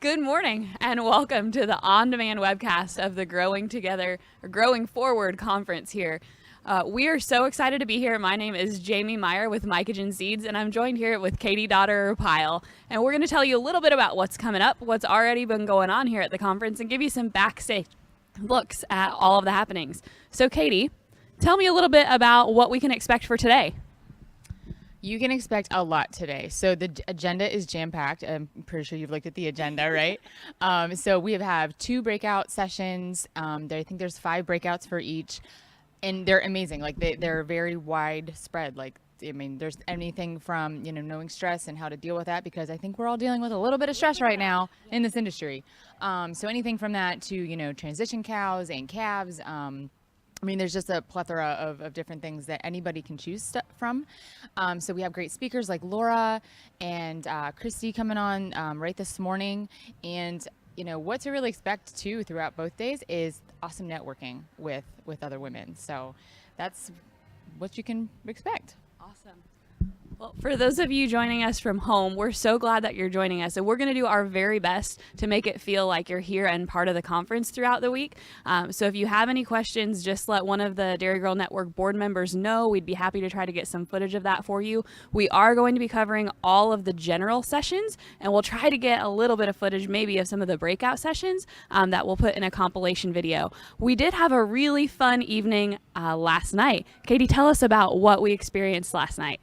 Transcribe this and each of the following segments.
Good morning and welcome to the on-demand webcast of the Growing Forward conference here. We are so excited to be here. My name is Jamie Meyer with Mycogen Seeds, and I'm joined here with Katie Pyle. And we're going to tell you a little bit about what's coming up, what's already been going on here at the conference, and give you some backstage looks at all of the happenings. So Katie, tell me a little bit about what we can expect for today. You can expect a lot today. So the agenda is jam-packed. I'm pretty sure you've looked at the agenda, right? So we have 2 breakout sessions. I think there's 5 breakouts for each, and they're amazing. Like they're very widespread. Like, I mean, there's anything from, knowing stress and how to deal with that, because I think we're all dealing with a little bit of stress right now in this industry. So anything from that to, transition cows and calves. There's just a plethora of different things that anybody can choose from. So we have great speakers like Laura and Christy coming on right this morning. And, what to really expect, too, throughout both days is awesome networking with other women. So that's what you can expect. Awesome. Well, for those of you joining us from home, we're so glad that you're joining us, and we're going to do our very best to make it feel like you're here and part of the conference throughout the week. So if you have any questions, just let one of the Dairy Girl Network board members know. We'd be happy to try to get some footage of that for you. We are going to be covering all of the general sessions, and we'll try to get a little bit of footage maybe of some of the breakout sessions that we'll put in a compilation video. We did have a really fun evening last night. Katie, tell us about what we experienced last night.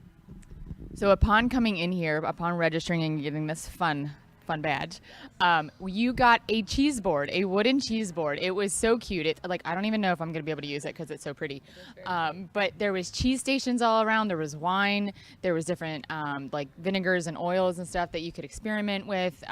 So upon coming in here, upon registering and getting this fun badge, you got a cheese board, a wooden cheese board. It was so cute. It's like, I don't even know if I'm going to be able to use it because it's so pretty. But there was cheese stations all around. There was wine. There was different like vinegars and oils and stuff that you could experiment with.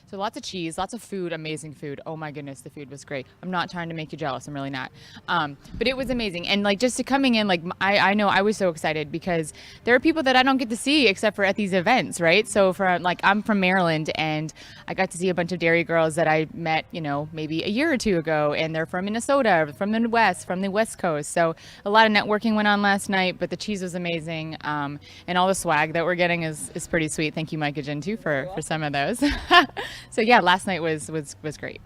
So lots of cheese, lots of food, amazing food. Oh my goodness, the food was great. I'm not trying to make you jealous. I'm really not. But it was amazing. And like just to coming in, like I know I was so excited because there are people that I don't get to see except for at these events, right? So I'm from Maryland, and I got to see a bunch of dairy girls that I met, maybe a year or 2 ago, and they're from Minnesota, from the Midwest, from the West Coast. So a lot of networking went on last night, but the cheese was amazing. And all the swag that we're getting is pretty sweet. Thank you, Mycogen, too, for some of those. So yeah, last night was great.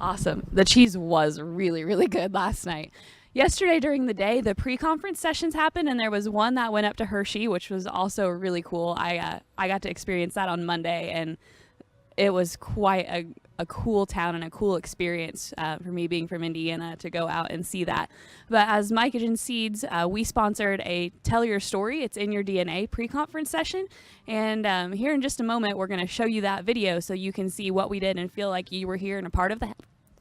Awesome. The cheese was really, really good last night. Yesterday during the day, the pre-conference sessions happened, and there was one that went up to Hershey, which was also really cool. I got to experience that on Monday, and it was quite a cool town and a cool experience for me being from Indiana to go out and see that. But as Mycogen Seeds, we sponsored a Tell Your Story, It's in Your DNA pre-conference session. And here in just a moment, we're going to show you that video so you can see what we did and feel like you were here and a part of that.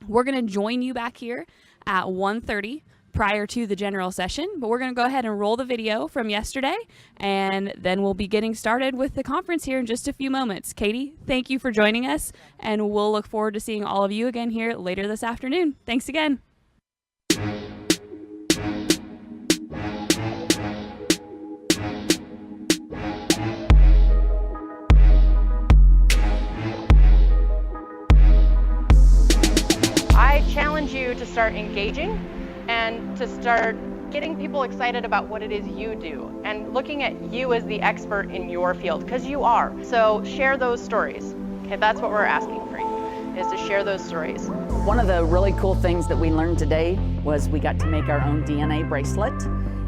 We're going to join you back here at 1:30 prior to the general session, but we're going to go ahead and roll the video from yesterday, and then we'll be getting started with the conference here in just a few moments. Katie, thank you for joining us, and we'll look forward to seeing all of you again here later this afternoon. Thanks again. I challenge you to start engaging and to start getting people excited about what it is you do and looking at you as the expert in your field, because you are. So share those stories. Okay, that's what we're asking for you, is to share those stories. One of the really cool things that we learned today was we got to make our own DNA bracelet,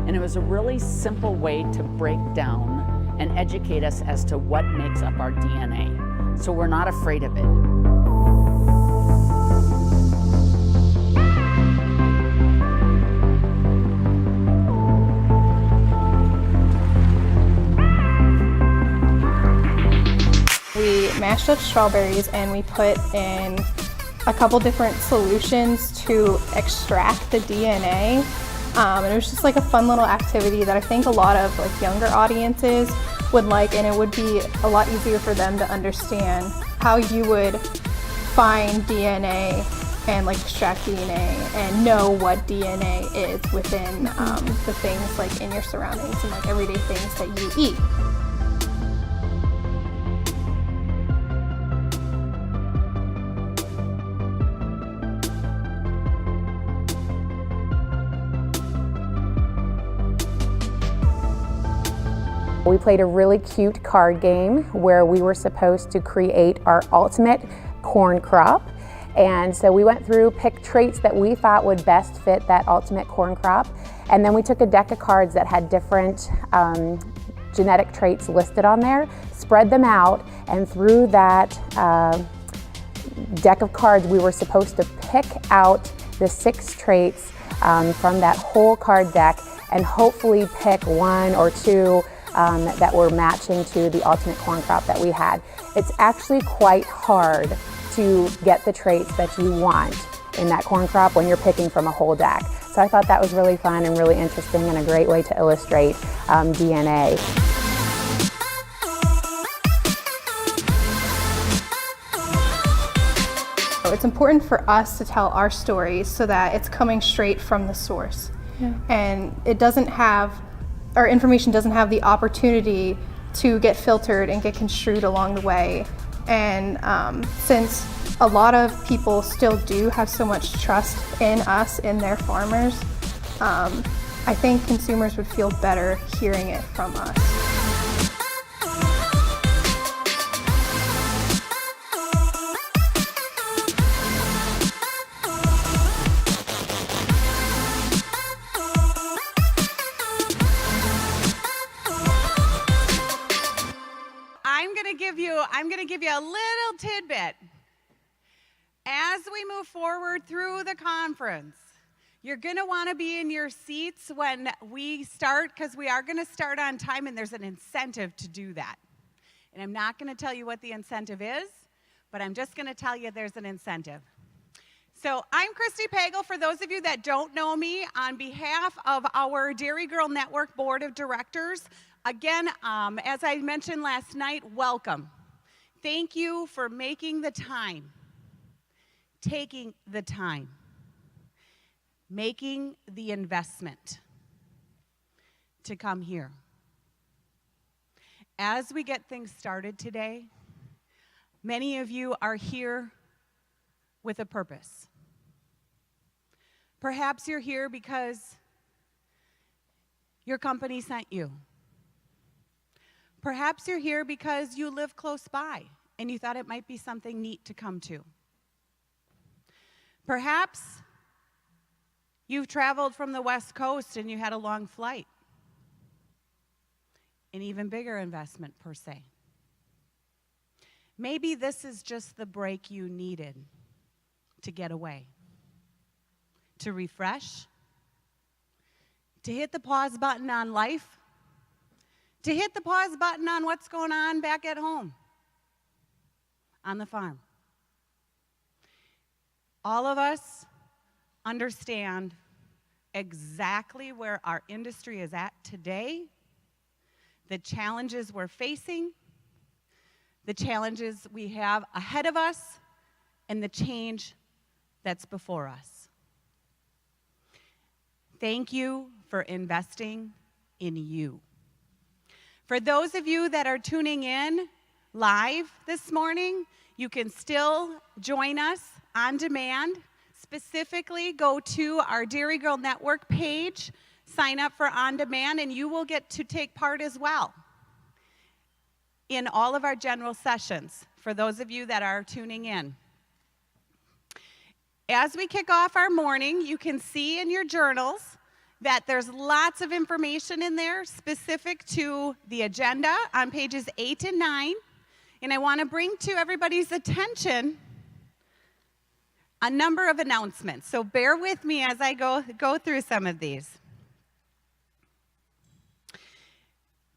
and it was a really simple way to break down and educate us as to what makes up our DNA. So we're not afraid of it. We mashed up strawberries and we put in a couple different solutions to extract the DNA. And it was just like a fun little activity that I think a lot of younger audiences would like, and it would be a lot easier for them to understand how you would find DNA and extract DNA and know what DNA is within the things in your surroundings and everyday things that you eat. We played a really cute card game where we were supposed to create our ultimate corn crop. And so we went through, picked traits that we thought would best fit that ultimate corn crop. And then we took a deck of cards that had different genetic traits listed on there, spread them out, and through that deck of cards, we were supposed to pick out the 6 traits from that whole card deck and hopefully pick 1 or 2 that were matching to the ultimate corn crop that we had. It's actually quite hard to get the traits that you want in that corn crop when you're picking from a whole deck. So I thought that was really fun and really interesting and a great way to illustrate DNA. It's important for us to tell our stories so that it's coming straight from the source. Yeah. And it doesn't have, our information doesn't have the opportunity to get filtered and get construed along the way. And since a lot of people still do have so much trust in us, in their farmers, I think consumers would feel better hearing it from us. I'm going to give you a little tidbit. As we move forward through the conference, you're going to want to be in your seats when we start, because we are going to start on time, and there's an incentive to do that. And I'm not going to tell you what the incentive is, but I'm just going to tell you there's an incentive. So I'm Christy Pagel. For those of you that don't know me, on behalf of our Dairy Girl Network Board of Directors, again, as I mentioned last night, welcome. Thank you for making the time, taking the time, making the investment to come here. As we get things started today, many of you are here with a purpose. Perhaps you're here because your company sent you. Perhaps you're here because you live close by and you thought it might be something neat to come to. Perhaps you've traveled from the West Coast and you had a long flight. An even bigger investment, per se. Maybe this is just the break you needed to get away, to refresh, to hit the pause button on life, to hit the pause button on what's going on back at home, on the farm. All of us understand exactly where our industry is at today, the challenges we're facing, the challenges we have ahead of us, and the change that's before us. Thank you for investing in you. For those of you that are tuning in live this morning, you can still join us on demand. Specifically, go to our Dairy Girl Network page, sign up for on demand, and you will get to take part as well in all of our general sessions, for those of you that are tuning in. As we kick off our morning, you can see in your journals that there's lots of information in there specific to the agenda on pages 8 and 9. And I want to bring to everybody's attention a number of announcements. So bear with me as I go through some of these.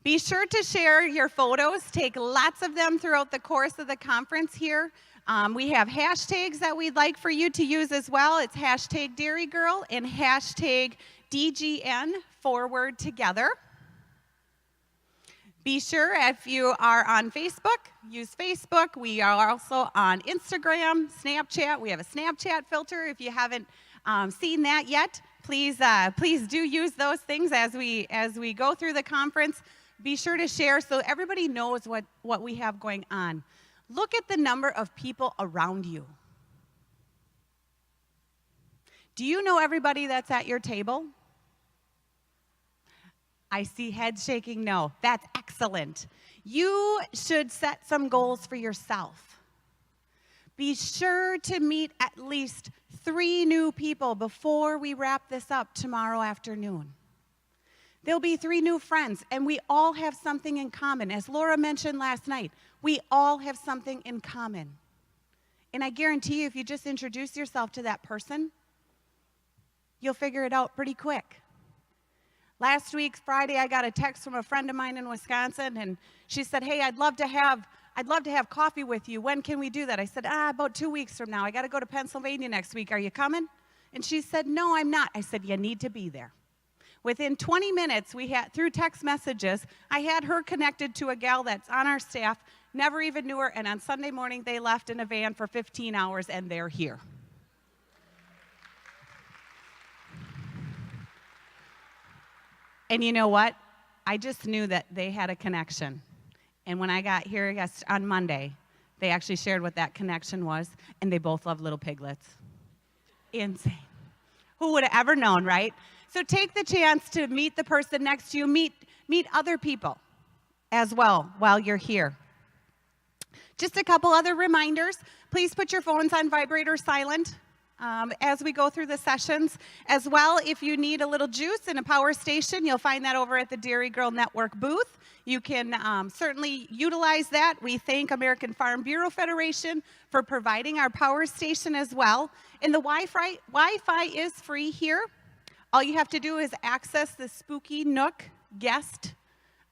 Be sure to share your photos. Take lots of them throughout the course of the conference here. We have hashtags that we'd like for you to use as well. It's hashtag Dairy Girl and hashtag DGN forward together. Be sure, if you are on Facebook, use Facebook. We are also on Instagram, Snapchat. We have a Snapchat filter. If you haven't seen that yet, please do use those things as we go through the conference. Be sure to share so everybody knows what we have going on. Look at the number of people around you. Do you know everybody that's at your table? I see heads shaking no. That's excellent. You should set some goals for yourself. Be sure to meet at least 3 new people before we wrap this up tomorrow afternoon. There'll be 3 new friends, and we all have something in common. As Laura mentioned last night, we all have something in common. And I guarantee you, if you just introduce yourself to that person, you'll figure it out pretty quick. Last week, Friday, I got a text from a friend of mine in Wisconsin, and she said, hey, I'd love to have coffee with you. When can we do that? I said, about 2 weeks from now. I got to go to Pennsylvania next week. Are you coming? And she said, no, I'm not. I said, you need to be there. Within 20 minutes, through text messages, I had her connected to a gal that's on our staff, never even knew her, and on Sunday morning, they left in a van for 15 hours, and they're here. And you know what? I just knew that they had a connection. And when I got here on Monday, they actually shared what that connection was, and they both love little piglets. Insane. Who would have ever known, right? So take the chance to meet the person next to you, meet other people as well while you're here. Just a couple other reminders. Please put your phones on vibrate or silent as we go through the sessions. As well, if you need a little juice and a power station, you'll find that over at the Dairy Girl Network booth. You can certainly utilize that. We thank American Farm Bureau Federation for providing our power station as well. And the Wi-Fi is free here. All you have to do is access the Spooky Nook guest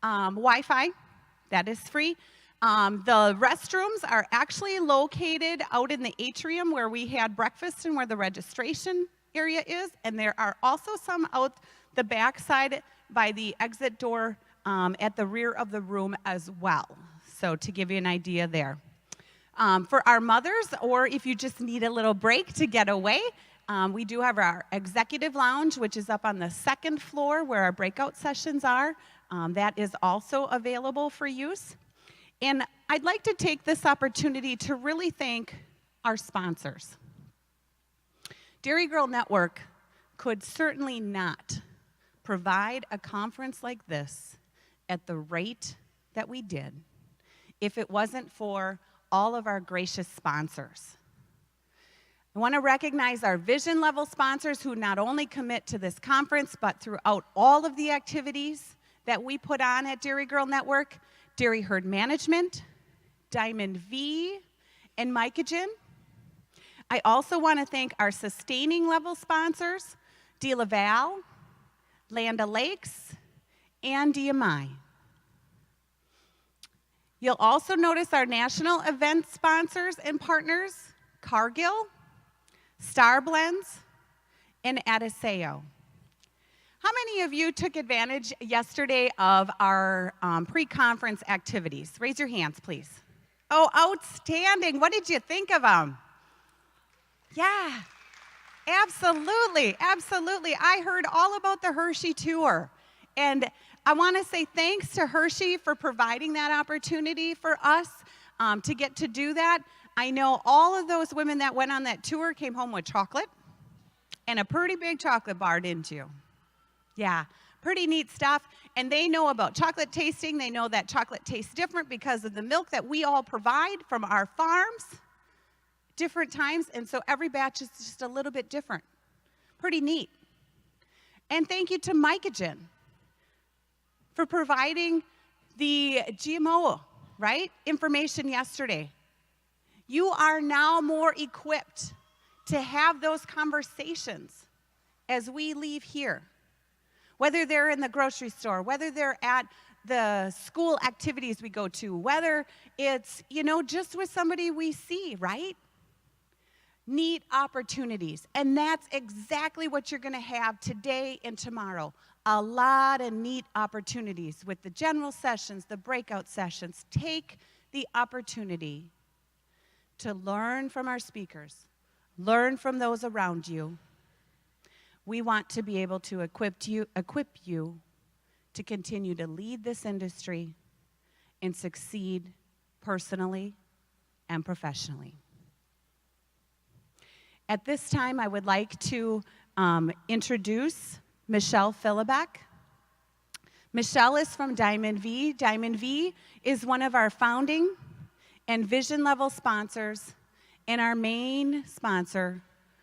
Wi-Fi. That is free. The restrooms are actually located out in the atrium where we had breakfast and where the registration area is. And there are also some out the back side by the exit door at the rear of the room as well. So to give you an idea there. For our mothers, or if you just need a little break to get away, we do have our executive lounge, which is up on the 2nd floor where our breakout sessions are. That is also available for use. And I'd like to take this opportunity to really thank our sponsors. Dairy Girl Network could certainly not provide a conference like this at the rate that we did if it wasn't for all of our gracious sponsors. I want to recognize our vision level sponsors who not only commit to this conference, but throughout all of the activities that we put on at Dairy Girl Network, Dairy Herd Management, Diamond V, and Mycogen. I also want to thank our sustaining level sponsors, De La Valle, Land O'Lakes, and DMI. You'll also notice our national event sponsors and partners, Cargill, Star Blends, and Adiseo. How many of you took advantage yesterday of our pre-conference activities? Raise your hands, please. Oh, outstanding. What did you think of them? Yeah, absolutely, absolutely. I heard all about the Hershey tour. And I want to say thanks to Hershey for providing that opportunity for us to get to do that. I know all of those women that went on that tour came home with chocolate and a pretty big chocolate bar, didn't you? Yeah, pretty neat stuff. And they know about chocolate tasting. They know that chocolate tastes different because of the milk that we all provide from our farms, different times. And so every batch is just a little bit different. Pretty neat. And thank you to Mycogen for providing the GMO, information yesterday. You are now more equipped to have those conversations as we leave here. Whether they're in the grocery store, whether they're at the school activities we go to, whether it's, just with somebody we see, right? Neat opportunities. And that's exactly what you're going to have today and tomorrow. A lot of neat opportunities with the general sessions, the breakout sessions. Take the opportunity to learn from our speakers, learn from those around you. We want to be able to equip you to continue to lead this industry and succeed personally and professionally. At this time, I would like to introduce Michelle Philibek. Michelle is from Diamond V. Diamond V is one of our founding and vision level sponsors and our main sponsor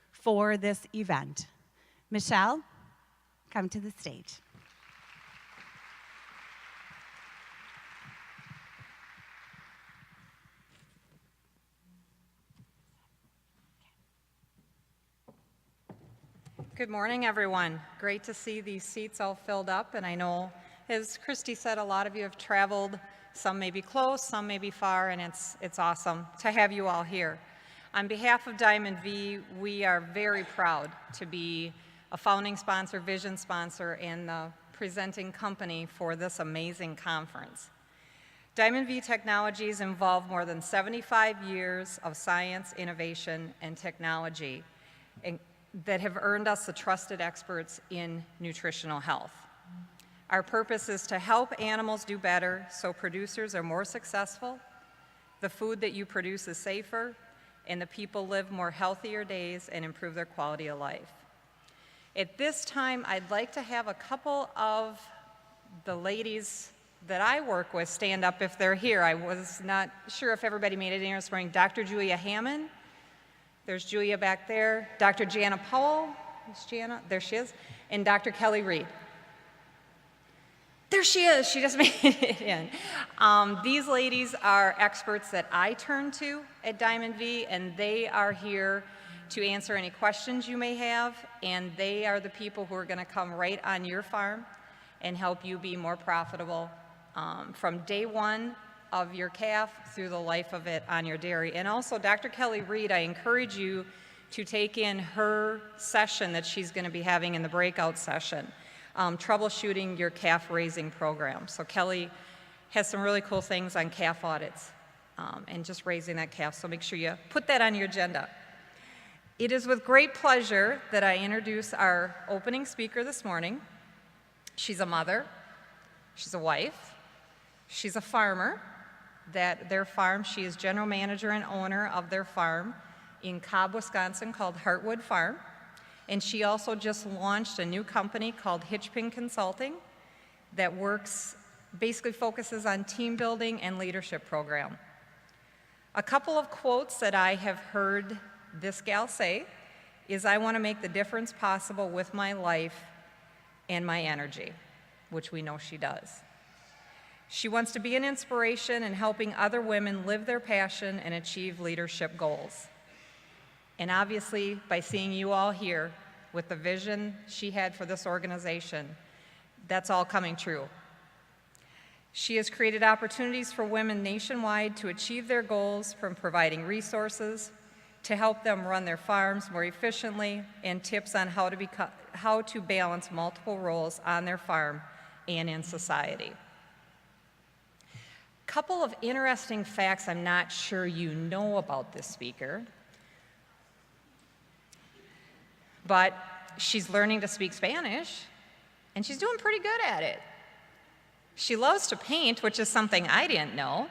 for this event. Michelle, come to the stage. Good morning, everyone. Great to see these seats all filled up, and I know, as Christy said, a lot of you have traveled. Some may be close, some may be far, and it's awesome to have you all here. On behalf of Diamond V, we are very proud to be a founding sponsor, vision sponsor, and the presenting company for this amazing conference. Diamond V Technologies involve more than 75 years of science, innovation, and technology that have earned us the trusted experts in nutritional health. Our purpose is to help animals do better so producers are more successful, the food that you produce is safer, and the people live more healthier days and improve their quality of life. At this time, I'd like to have a couple of the ladies that I work with stand up if they're here. I was not sure if everybody made it in here this morning. Dr. Julia Hammond. There's Julia back there. Dr. Jana Powell. Is Jana? There she is. And Dr. Kelly Reed. There she is. She just made it in. These ladies are experts that I turn to at Diamond V, and they are here to answer any questions you may have, and they are the people who are going to come right on your farm and help you be more profitable from day one of your calf through the life of it on your dairy. And also, Dr. Kelly Reed, I encourage you to take in her session that she's going to be having in the breakout session, troubleshooting your calf raising program. So Kelly has some really cool things on calf audits and just raising that calf, so make sure you put that on your agenda. It is with great pleasure that I introduce our opening speaker this morning. She's a mother, she's a wife, she's a farmer. Their farm, she is general manager and owner of their farm in Cobb, Wisconsin called Heartwood Farm. And she also just launched a new company called Hitchpin Consulting that basically focuses on team building and leadership program. A couple of quotes that I have heard this gal say is, I want to make the difference possible with my life and my energy, which we know she does. She wants to be an inspiration in helping other women live their passion and achieve leadership goals. And obviously, by seeing you all here with the vision she had for this organization, that's all coming true. She has created opportunities for women nationwide to achieve their goals, from providing resources to help them run their farms more efficiently, and tips on how to balance multiple roles on their farm and in society. Couple of interesting facts I'm not sure you know about this speaker, but she's learning to speak Spanish, and she's doing pretty good at it. She loves to paint, which is something I didn't know,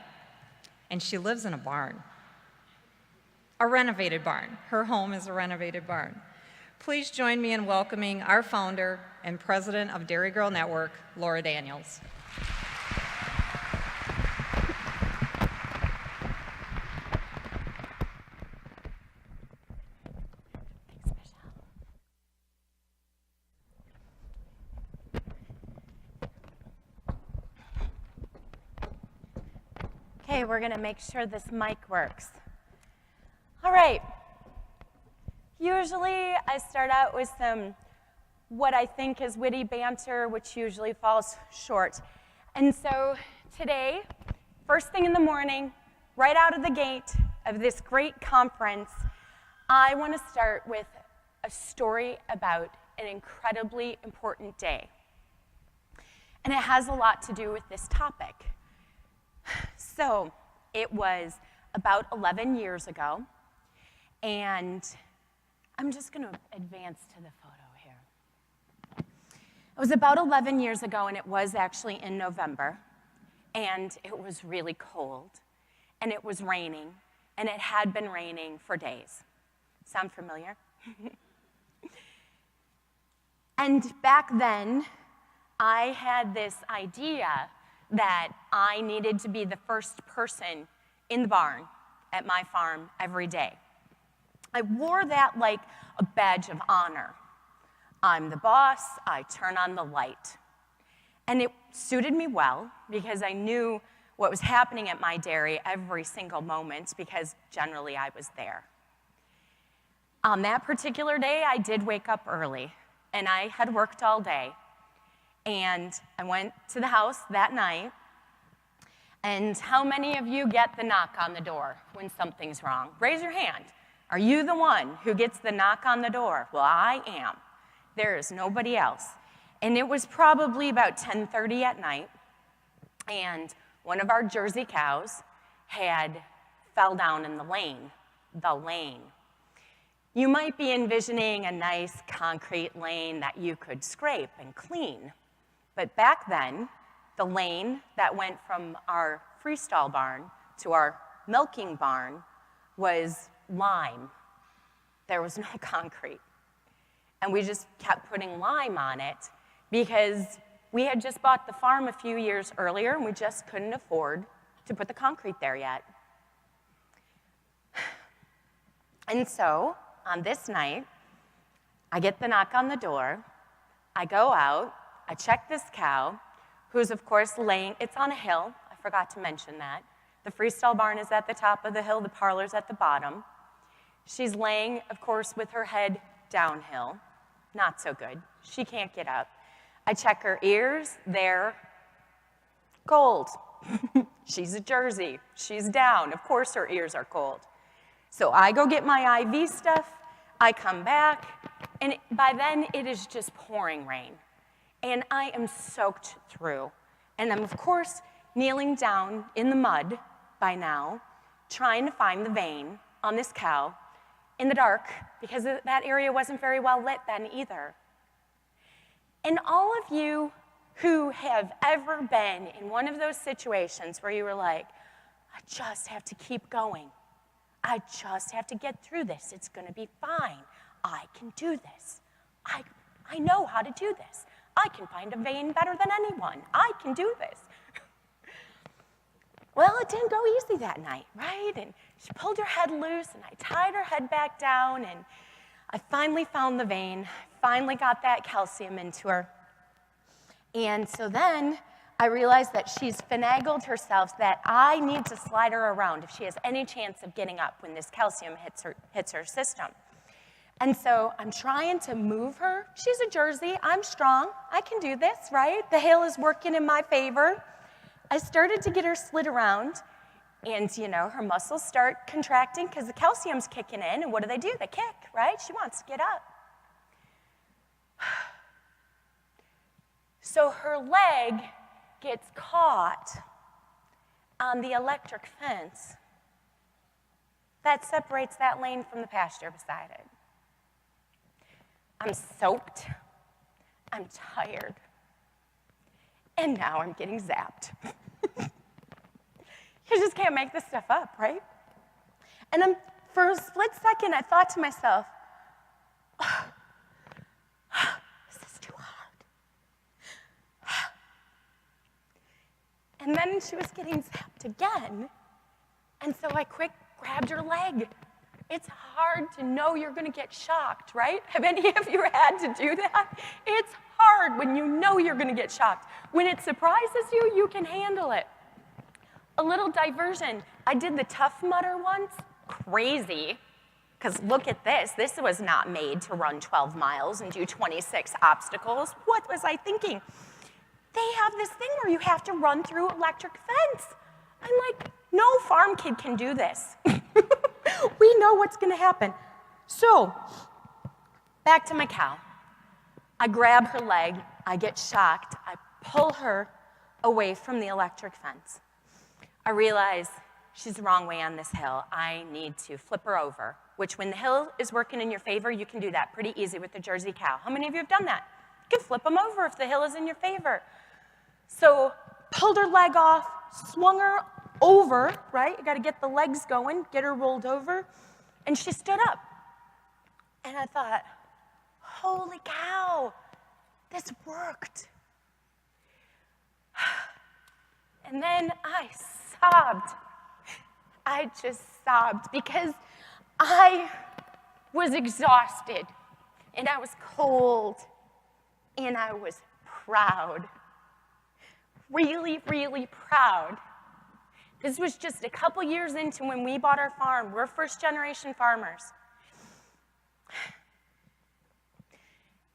and she lives in a barn, a renovated barn. Her home is a renovated barn. Please join me in welcoming our founder and president of Dairy Girl Network, Laura Daniels. Okay, we're gonna make sure this mic works. All right. Usually I start out with some what I think is witty banter, which usually falls short. And so today, first thing in the morning, right out of the gate of this great conference, I want to start with a story about an incredibly important day. And it has a lot to do with this topic. So it was about 11 years ago, and I'm just going to advance to the photo here. It was about 11 years ago, and it was actually in November, and it was really cold, and it was raining, and it had been raining for days. Sound familiar? And back then, I had this idea that I needed to be the first person in the barn at my farm every day. I wore that like a badge of honor. I'm the boss, I turn on the light. And it suited me well because I knew what was happening at my dairy every single moment because generally I was there. On that particular day, I did wake up early, and I had worked all day. And I went to the house that night, and how many of you get the knock on the door when something's wrong? Raise your hand. Are you the one who gets the knock on the door? Well, I am. There is nobody else. And it was probably about 10:30 at night, and one of our Jersey cows had fell down in the lane. You might be envisioning a nice concrete lane that you could scrape and clean. But back then, the lane that went from our freestall barn to our milking barn was lime. There was no concrete. And we just kept putting lime on it because we had just bought the farm a few years earlier and we just couldn't afford to put the concrete there yet. And so, on this night, I get the knock on the door, I go out, I check this cow, who's of course laying, it's on a hill, I forgot to mention that. The freestall barn is at the top of the hill, the parlor's at the bottom. She's laying, of course, with her head downhill. Not so good, she can't get up. I check her ears, they're cold. She's a Jersey, she's down, of course her ears are cold. So I go get my IV stuff, I come back, and by then it is just pouring rain. And I am soaked through. And I'm, of course, kneeling down in the mud by now, trying to find the vein on this cow in the dark, because that area wasn't very well lit then either. And all of you who have ever been in one of those situations where you were like, I just have to keep going. I just have to get through this. It's going to be fine. I can do this. I know how to do this. I can find a vein better than anyone. I can do this. Well, it didn't go easy that night, right? And she pulled her head loose, and I tied her head back down, and I finally found the vein, finally got that calcium into her. And so then I realized that she's finagled herself, that I need to slide her around if she has any chance of getting up when this calcium hits her system. And so I'm trying to move her. She's a Jersey, I'm strong, I can do this, right? The hill is working in my favor. I started to get her slid around, and her muscles start contracting because the calcium's kicking in, and what do? They kick, right? She wants to get up. So her leg gets caught on the electric fence that separates that lane from the pasture beside it. I'm soaked, I'm tired, and now I'm getting zapped. You just can't make this stuff up, right? And for a split second, I thought to myself, this is too hard. And then she was getting zapped again, and so I quick grabbed her leg. It's hard to know you're going to get shocked, right? Have any of you had to do that? It's hard when you know you're going to get shocked. When it surprises you, you can handle it. A little diversion. I did the Tough Mudder once. Crazy. Because look at this. This was not made to run 12 miles and do 26 obstacles. What was I thinking? They have this thing where you have to run through electric fence. I'm like, no farm kid can do this. We know what's going to happen. So, back to my cow. I grab her leg. I get shocked. I pull her away from the electric fence. I realize she's the wrong way on this hill. I need to flip her over, which when the hill is working in your favor, you can do that pretty easy with the Jersey cow. How many of you have done that? You can flip them over if the hill is in your favor. So, pulled her leg off, swung her over, right? You got to get the legs going, get her rolled over, and she stood up. And I thought, holy cow, this worked. And then I sobbed. I just sobbed because I was exhausted, and I was cold, and I was proud. Really, really proud. This was just a couple years into when we bought our farm. We're first-generation farmers.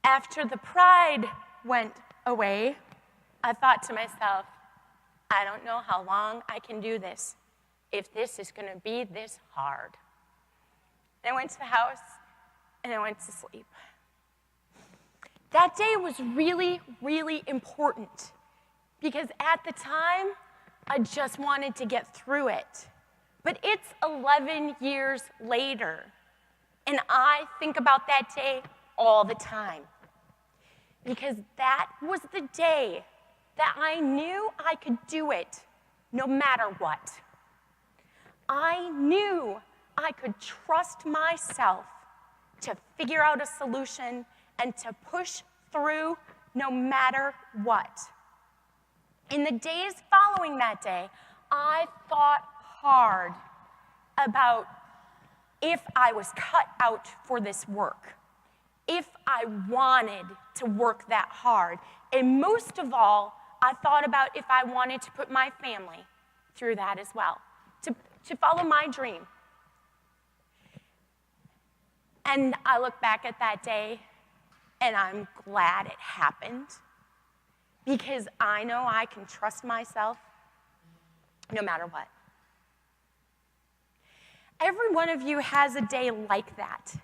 After the pride went away, I thought to myself, I don't know how long I can do this if this is going to be this hard. And I went to the house, and I went to sleep. That day was really, really important because at the time, I just wanted to get through it. But it's 11 years later, and I think about that day all the time because that was the day that I knew I could do it no matter what. I knew I could trust myself to figure out a solution and to push through no matter what. In the days following that day, I thought hard about if I was cut out for this work, if I wanted to work that hard, and most of all, I thought about if I wanted to put my family through that as well, to follow my dream. And I look back at that day, and I'm glad it happened because I know I can trust myself no matter what. Every one of you has a day like that.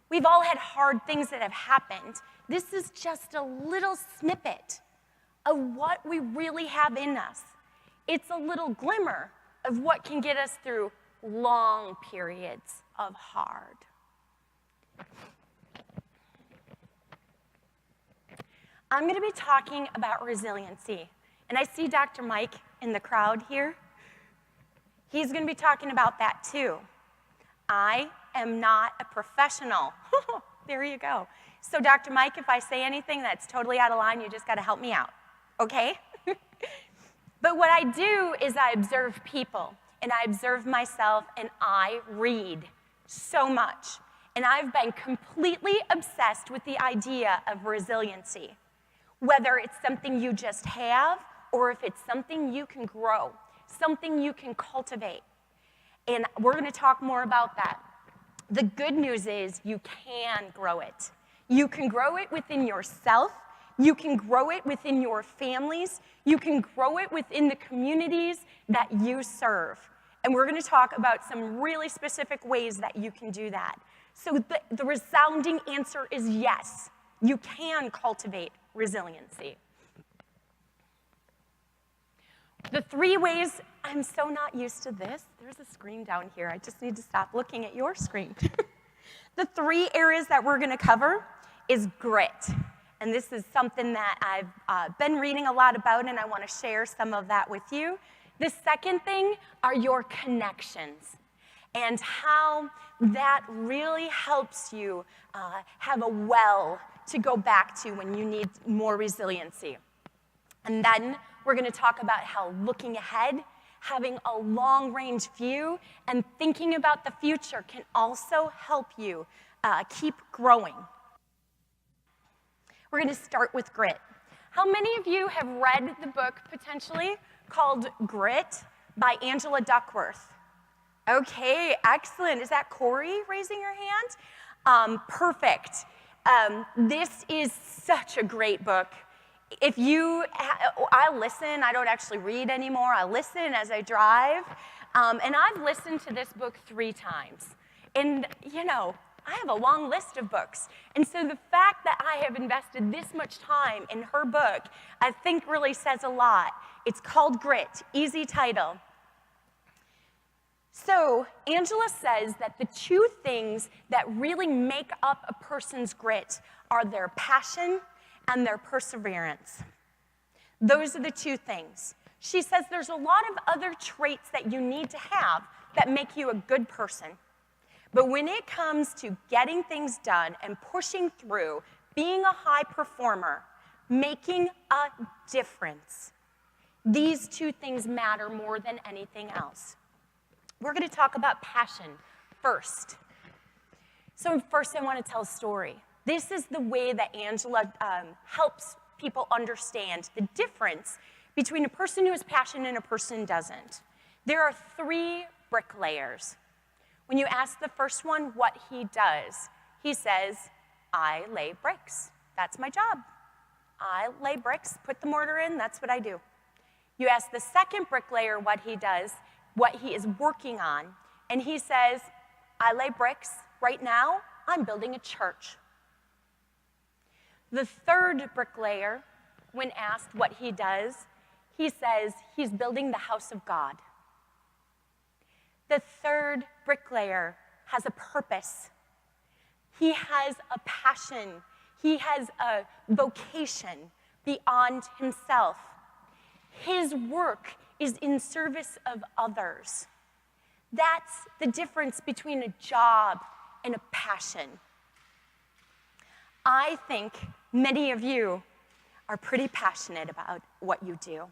We've all had hard things that have happened. This is just a little snippet of what we really have in us. It's a little glimmer of what can get us through long periods of hard. I'm going to be talking about resiliency, and I see Dr. Mike in the crowd here. He's going to be talking about that too. I am not a professional. There you go. So Dr. Mike, if I say anything that's totally out of line, you just got to help me out, okay? But what I do is I observe people, and I observe myself, and I read so much. And I've been completely obsessed with the idea of resiliency, whether it's something you just have or if it's something you can grow, something you can cultivate. And we're going to talk more about that. The good news is you can grow it. You can grow it within yourself. You can grow it within your families. You can grow it within the communities that you serve. And we're going to talk about some really specific ways that you can do that. So the resounding answer is yes, you can cultivate resiliency. The 3 ways, I'm so not used to this. There's a screen down here. I just need to stop looking at your screen. The 3 areas that we're going to cover is grit. And this is something that I've been reading a lot about, and I want to share some of that with you. The second thing are your connections and how that really helps you have a well to go back to when you need more resiliency. And then we're going to talk about how looking ahead, having a long-range view, and thinking about the future can also help you keep growing. We're going to start with grit. How many of you have read the book, potentially, called Grit by Angela Duckworth? Okay, excellent. Is that Corey raising your hand? Perfect. This is such a great book. If you, I listen, I don't actually read anymore. I listen as I drive. And I've listened to this book 3 times. And, you know, I have a long list of books. And so the fact that I have invested this much time in her book, I think really says a lot. It's called Grit, easy title. So Angela says that the 2 things that really make up a person's grit are their passion and their perseverance. Those are the 2 things. She says there's a lot of other traits that you need to have that make you a good person. But when it comes to getting things done and pushing through, being a high performer, making a difference, These two things matter more than anything else. We're going to talk about passion first. So first I want to tell a story. This is the way that Angela helps people understand the difference between a person who has passion and a person who doesn't. There are 3 bricklayers. When you ask the first one what he does, he says, I lay bricks. That's my job. I lay bricks, put the mortar in, that's what I do. You ask the second bricklayer what he does, what he is working on, and he says, I lay bricks. Right now, I'm building a church. The third bricklayer, when asked what he does, he says he's building the house of God. The third bricklayer has a purpose. He has a passion. He has a vocation beyond himself. His work is in service of others. That's the difference between a job and a passion. I think many of you are pretty passionate about what you do.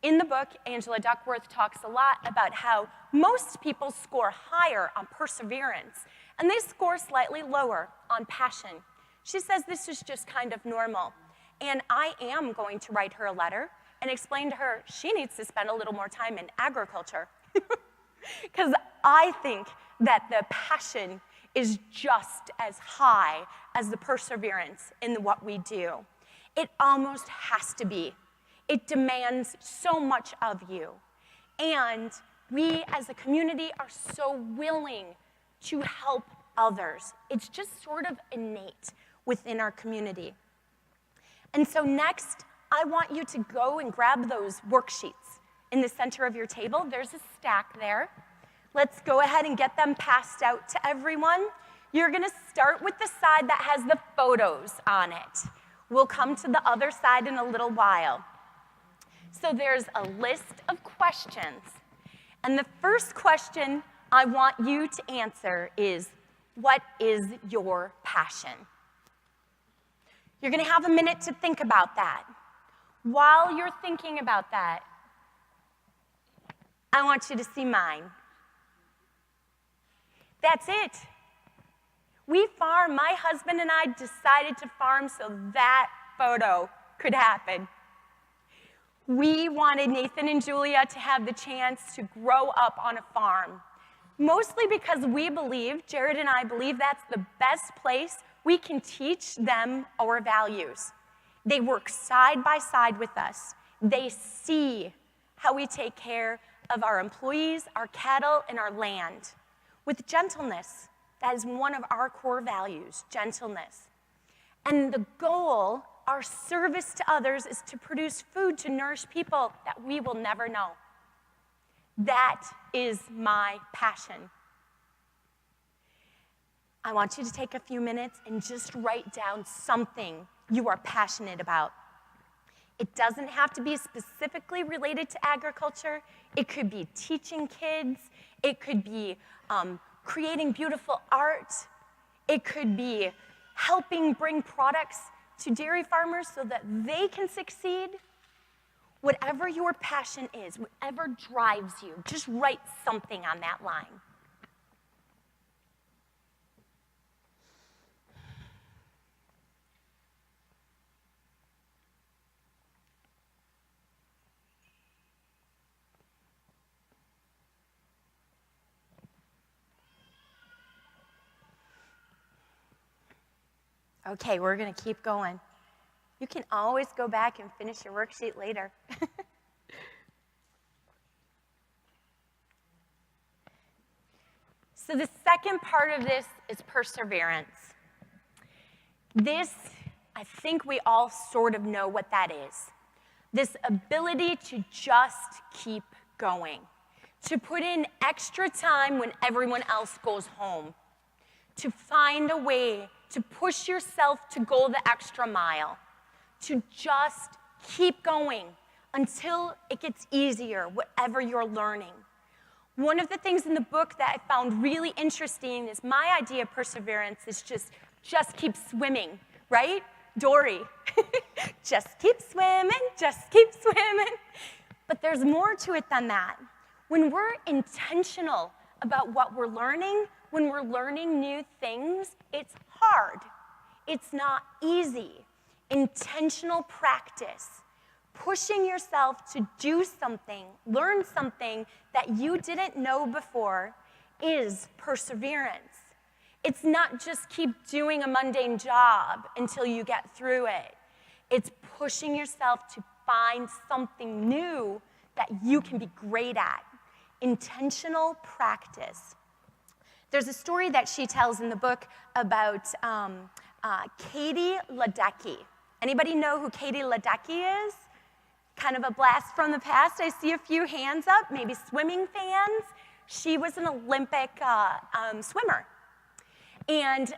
In the book, Angela Duckworth talks a lot about how most people score higher on perseverance, and they score slightly lower on passion. She says this is just kind of normal. And I am going to write her a letter and explain to her she needs to spend a little more time in agriculture. Because I think that the passion is just as high as the perseverance in what we do. It almost has to be. It demands so much of you. And we as a community are so willing to help others. It's just sort of innate within our community. And so next, I want you to go and grab those worksheets in the center of your table. There's a stack there. Let's go ahead and get them passed out to everyone. You're gonna start with the side that has the photos on it. We'll come to the other side in a little while. So there's a list of questions. And the first question I want you to answer is, what is your passion? You're gonna have a minute to think about that. While you're thinking about that, I want you to see mine. That's it. We farm. My husband and I decided to farm so that photo could happen. We wanted Nathan and Julia to have the chance to grow up on a farm, mostly because we believe, Jared and I believe, that's the best place we can teach them our values. They work side by side with us. They see how we take care of our employees, our cattle, and our land with gentleness. That is one of our core values, gentleness. And the goal, our service to others, is to produce food to nourish people that we will never know. That is my passion. I want you to take a few minutes and just write down something you are passionate about. It doesn't have to be specifically related to agriculture. It could be teaching kids. It could be creating beautiful art. It could be helping bring products to dairy farmers so that they can succeed. Whatever your passion is, whatever drives you, just write something on that line. Okay, we're going to keep going. You can always go back and finish your worksheet later. So the second part of this is perseverance. This, I think we all sort of know what that is. This ability to just keep going, to put in extra time when everyone else goes home, to find a way to push yourself to go the extra mile, to just keep going until it gets easier, whatever you're learning. One of the things in the book that I found really interesting is my idea of perseverance is just keep swimming, right? Dory, just keep swimming, just keep swimming. But there's more to it than that. When we're intentional about what we're learning, when we're learning new things, it's hard. It's not easy. Intentional practice, pushing yourself to do something, learn something that you didn't know before, is perseverance. It's not just keep doing a mundane job until you get through it. It's pushing yourself to find something new that you can be great at. Intentional practice. There's a story that she tells in the book about Katie Ledecky. Anybody know who Katie Ledecky is? Kind of a blast from the past. I see a few hands up, maybe swimming fans. She was an Olympic swimmer. And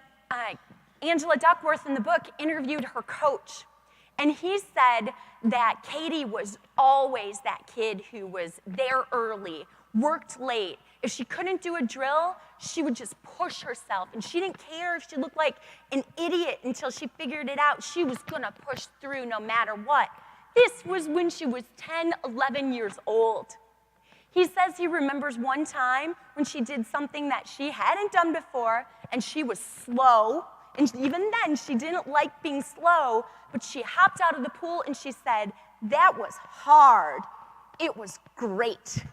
Angela Duckworth in the book interviewed her coach. And he said that Katie was always that kid who was there early, worked late. If she couldn't do a drill, she would just push herself. And she didn't care if she looked like an idiot until she figured it out. She was going to push through no matter what. This was when she was 10, 11 years old. He says he remembers one time when she did something that she hadn't done before, and she was slow. And even then, she didn't like being slow, but she hopped out of the pool and she said, "That was hard. It was great."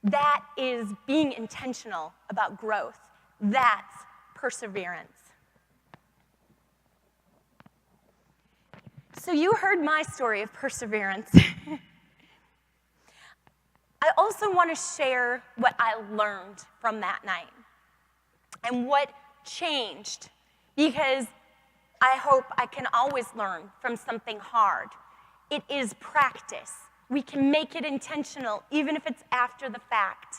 That is being intentional about growth. That's perseverance. So you heard my story of perseverance. I also want to share what I learned from that night and what changed, because I hope I can always learn from something hard. It is practice. We can make it intentional, even if it's after the fact.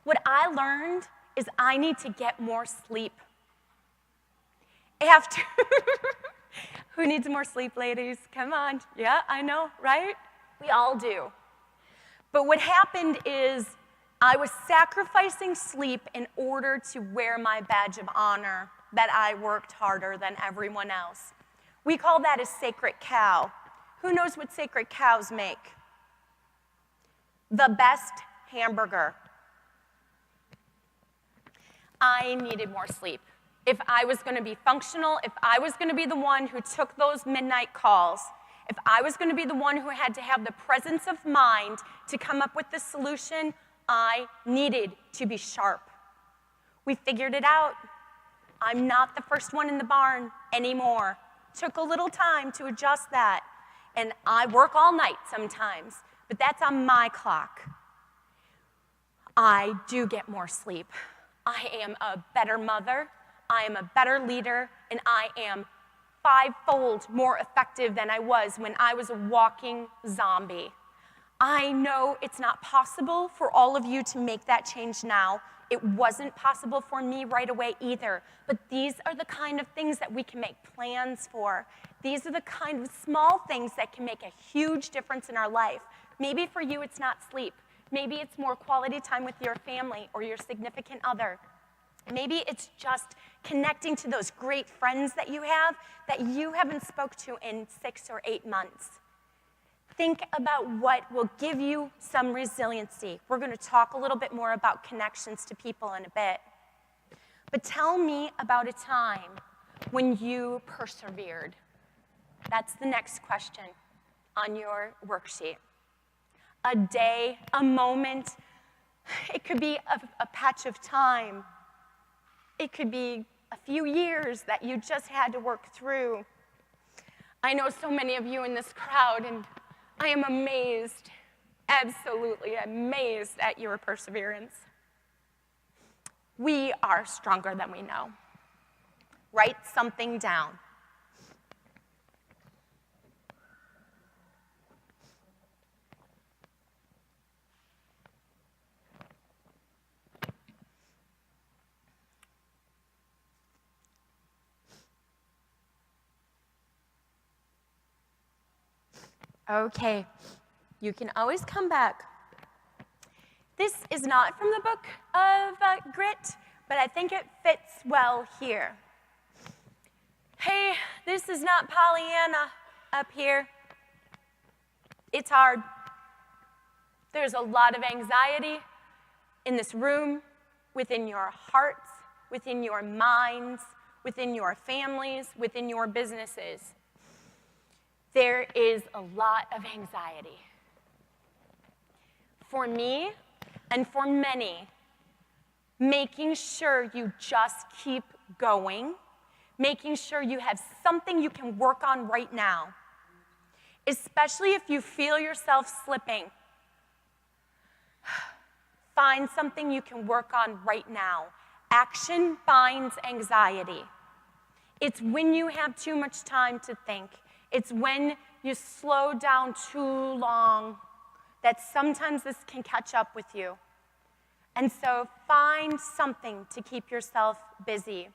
What I learned is I need to get more sleep. After, who needs more sleep, ladies? Come on. Yeah, I know, right? We all do. But what happened is I was sacrificing sleep in order to wear my badge of honor that I worked harder than everyone else. We call that a sacred cow. Who knows what sacred cows make? The best hamburger. I needed more sleep. If I was going to be functional, if I was going to be the one who took those midnight calls, if I was going to be the one who had to have the presence of mind to come up with the solution, I needed to be sharp. We figured it out. I'm not the first one in the barn anymore. Took a little time to adjust that. And I work all night sometimes, but that's on my clock. I do get more sleep. I am a better mother, I am a better leader, and I am fivefold more effective than I was when I was a walking zombie. I know it's not possible for all of you to make that change now. It wasn't possible for me right away either. But these are the kind of things that we can make plans for. These are the kind of small things that can make a huge difference in our life. Maybe for you it's not sleep. Maybe it's more quality time with your family or your significant other. Maybe it's just connecting to those great friends that you haven't spoke to in 6 or 8 months. Think about what will give you some resiliency. We're going to talk a little bit more about connections to people in a bit. But tell me about a time when you persevered. That's the next question on your worksheet. A day, a moment. It could be a patch of time. It could be a few years that you just had to work through. I know so many of you in this crowd, and I am amazed, absolutely amazed at your perseverance. We are stronger than we know. Write something down. Okay, you can always come back. This is not from the book of Grit, but I think it fits well here. Hey, This is not Pollyanna up here. It's hard. There's a lot of anxiety in this room, within your hearts, within your minds, within your families, within your businesses. There is a lot of anxiety. For me, and for many, making sure you just keep going, making sure you have something you can work on right now, especially if you feel yourself slipping. Find something you can work on right now. Action binds anxiety. It's when you have too much time to think. It's when you slow down too long that sometimes this can catch up with you. And so find something to keep yourself busy.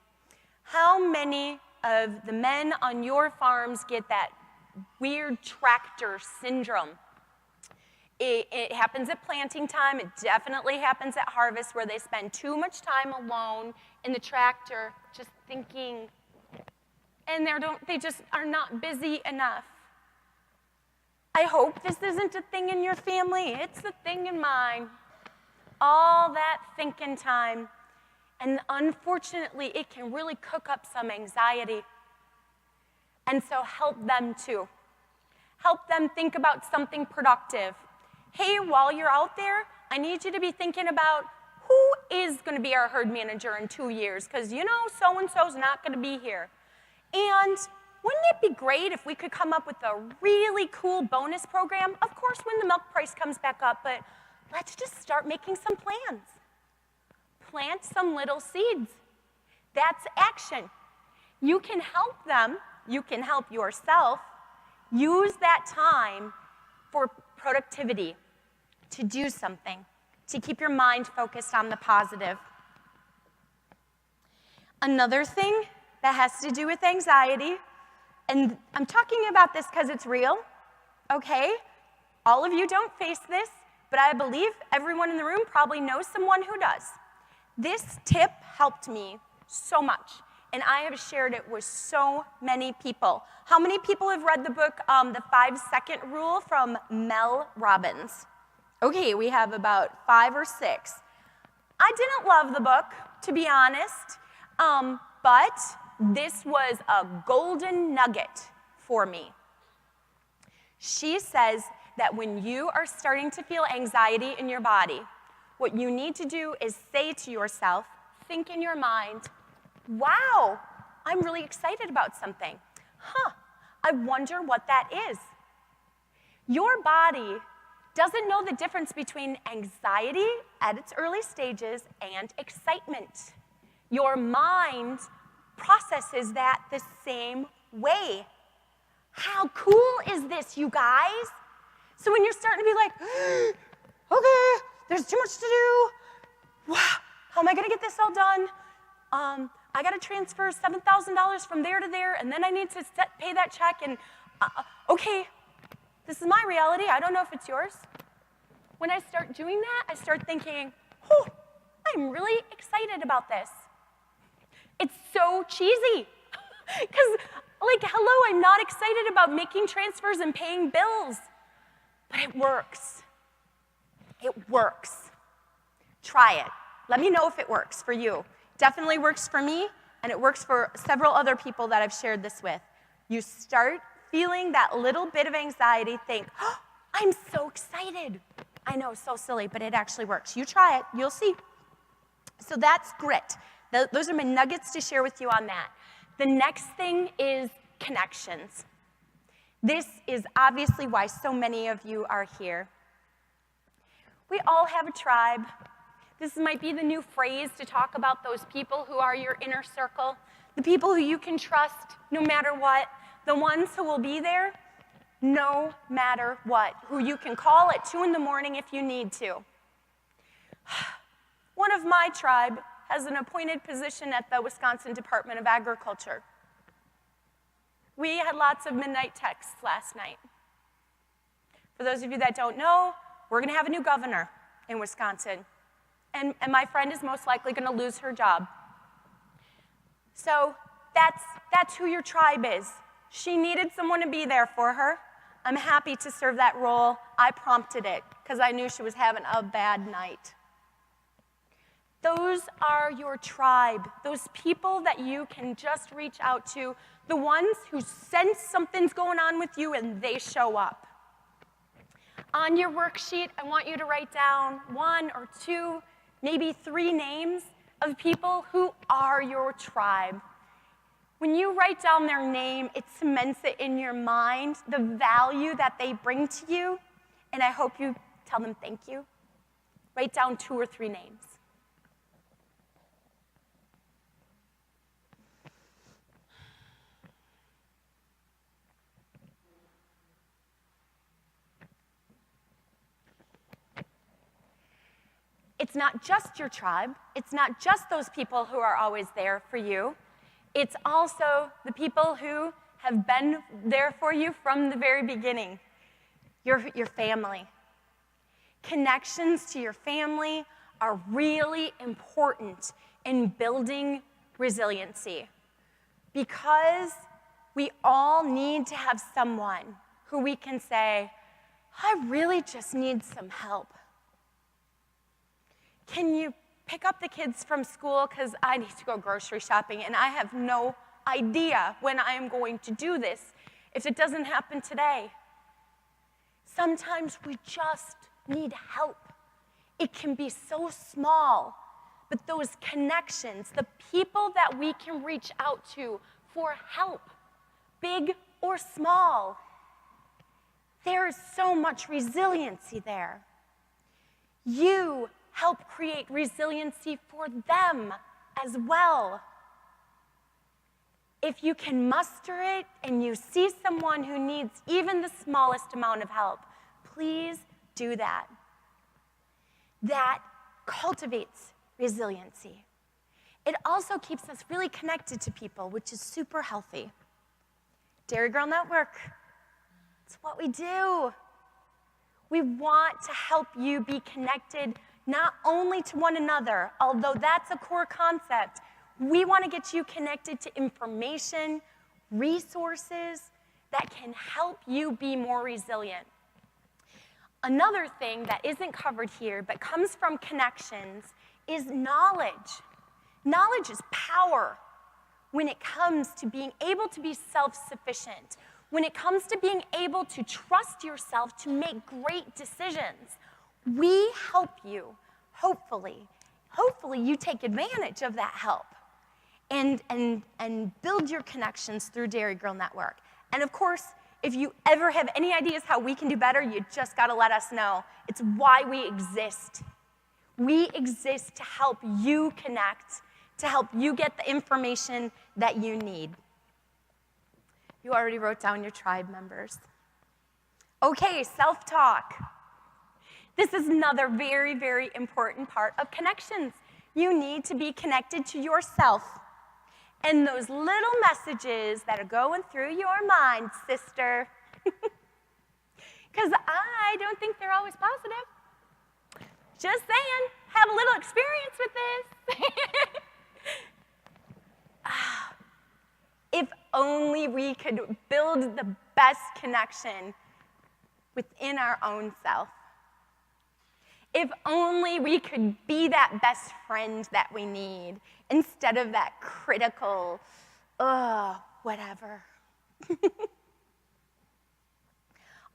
How many of the men on your farms get that weird tractor syndrome? It happens at planting time. It definitely happens at harvest, where they spend too much time alone in the tractor just thinking, and they just are not busy enough. I hope this isn't a thing in your family. It's a thing in mine. All that thinking time. And unfortunately, it can really cook up some anxiety. And so help them too. Help them think about something productive. Hey, while you're out there, I need you to be thinking about who is going to be our herd manager in 2 years, because you know so-and-so's not going to be here. And wouldn't it be great if we could come up with a really cool bonus program? Of course, when the milk price comes back up, but let's just start making some plans. Plant some little seeds. That's action. You can help them. You can help yourself. Use that time for productivity, to do something, to keep your mind focused on the positive. Another thing that has to do with anxiety, and I'm talking about this because it's real, okay? All of you don't face this, but I believe everyone in the room probably knows someone who does. This tip helped me so much, and I have shared it with so many people. How many people have read the book, The 5-Second Rule from Mel Robbins? Okay, we have about 5 or 6. I didn't love the book, to be honest, but this was a golden nugget for me. She says that when you are starting to feel anxiety in your body, what you need to do is say to yourself, think in your mind, wow, I'm really excited about something. I wonder what that is. Your body doesn't know the difference between anxiety at its early stages and excitement. Your mind processes that the same way. How cool is this, you guys? So when you're starting to be like, okay, there's too much to do. Wow, how am I gonna get this all done? I gotta transfer $7,000 from there to there, and then I need to pay that check, and okay, this is my reality. I don't know if it's yours. When I start doing that, I start thinking, oh, I'm really excited about this. It's so cheesy. Because, like, hello, I'm not excited about making transfers and paying bills. But it works. It works. Try it. Let me know if it works for you. Definitely works for me, and it works for several other people that I've shared this with. You start feeling that little bit of anxiety, think, oh, I'm so excited. I know, so silly, but it actually works. You try it, you'll see. So that's grit. Those are my nuggets to share with you on that. The next thing is connections. This is obviously why so many of you are here. We all have a tribe. This might be the new phrase to talk about those people who are your inner circle, the people who you can trust no matter what, the ones who will be there no matter what, who you can call at 2 in the morning if you need to. One of my tribe has an appointed position at the Wisconsin Department of Agriculture. We had lots of midnight texts last night. For those of you that don't know, we're going to have a new governor in Wisconsin. And my friend is most likely going to lose her job. So that's who your tribe is. She needed someone to be there for her. I'm happy to serve that role. I prompted it because I knew she was having a bad night. Those are your tribe, those people that you can just reach out to, the ones who sense something's going on with you and they show up. On your worksheet, I want you to write down 1 or 2, maybe 3 names of people who are your tribe. When you write down their name, it cements it in your mind, the value that they bring to you, and I hope you tell them thank you. Write down 2 or 3 names. It's not just your tribe. It's not just those people who are always there for you. It's also the people who have been there for you from the very beginning, your family. Connections to your family are really important in building resiliency because we all need to have someone who we can say, I really just need some help. Can you pick up the kids from school because I need to go grocery shopping and I have no idea when I am going to do this if it doesn't happen today? Sometimes we just need help. It can be so small, but those connections, the people that we can reach out to for help, big or small, there is so much resiliency there. You help create resiliency for them as well. If you can muster it and you see someone who needs even the smallest amount of help, please do that. That cultivates resiliency. It also keeps us really connected to people, which is super healthy. Dairy Girl Network, it's what we do. We want to help you be connected not only to one another, although that's a core concept. We want to get you connected to information, resources that can help you be more resilient. Another thing that isn't covered here but comes from connections is knowledge. Knowledge is power when it comes to being able to be self-sufficient, when it comes to being able to trust yourself to make great decisions. We help you, hopefully you take advantage of that help and build your connections through Dairy Girl Network. And of course, if you ever have any ideas how we can do better, you just gotta let us know. It's why we exist. We exist to help you connect, to help you get the information that you need. You already wrote down your tribe members. Okay, self-talk. This is another very, very important part of connections. You need to be connected to yourself. And those little messages that are going through your mind, sister, because I don't think they're always positive. Just saying, have a little experience with this. If only we could build the best connection within our own self. If only we could be that best friend that we need instead of that critical, whatever.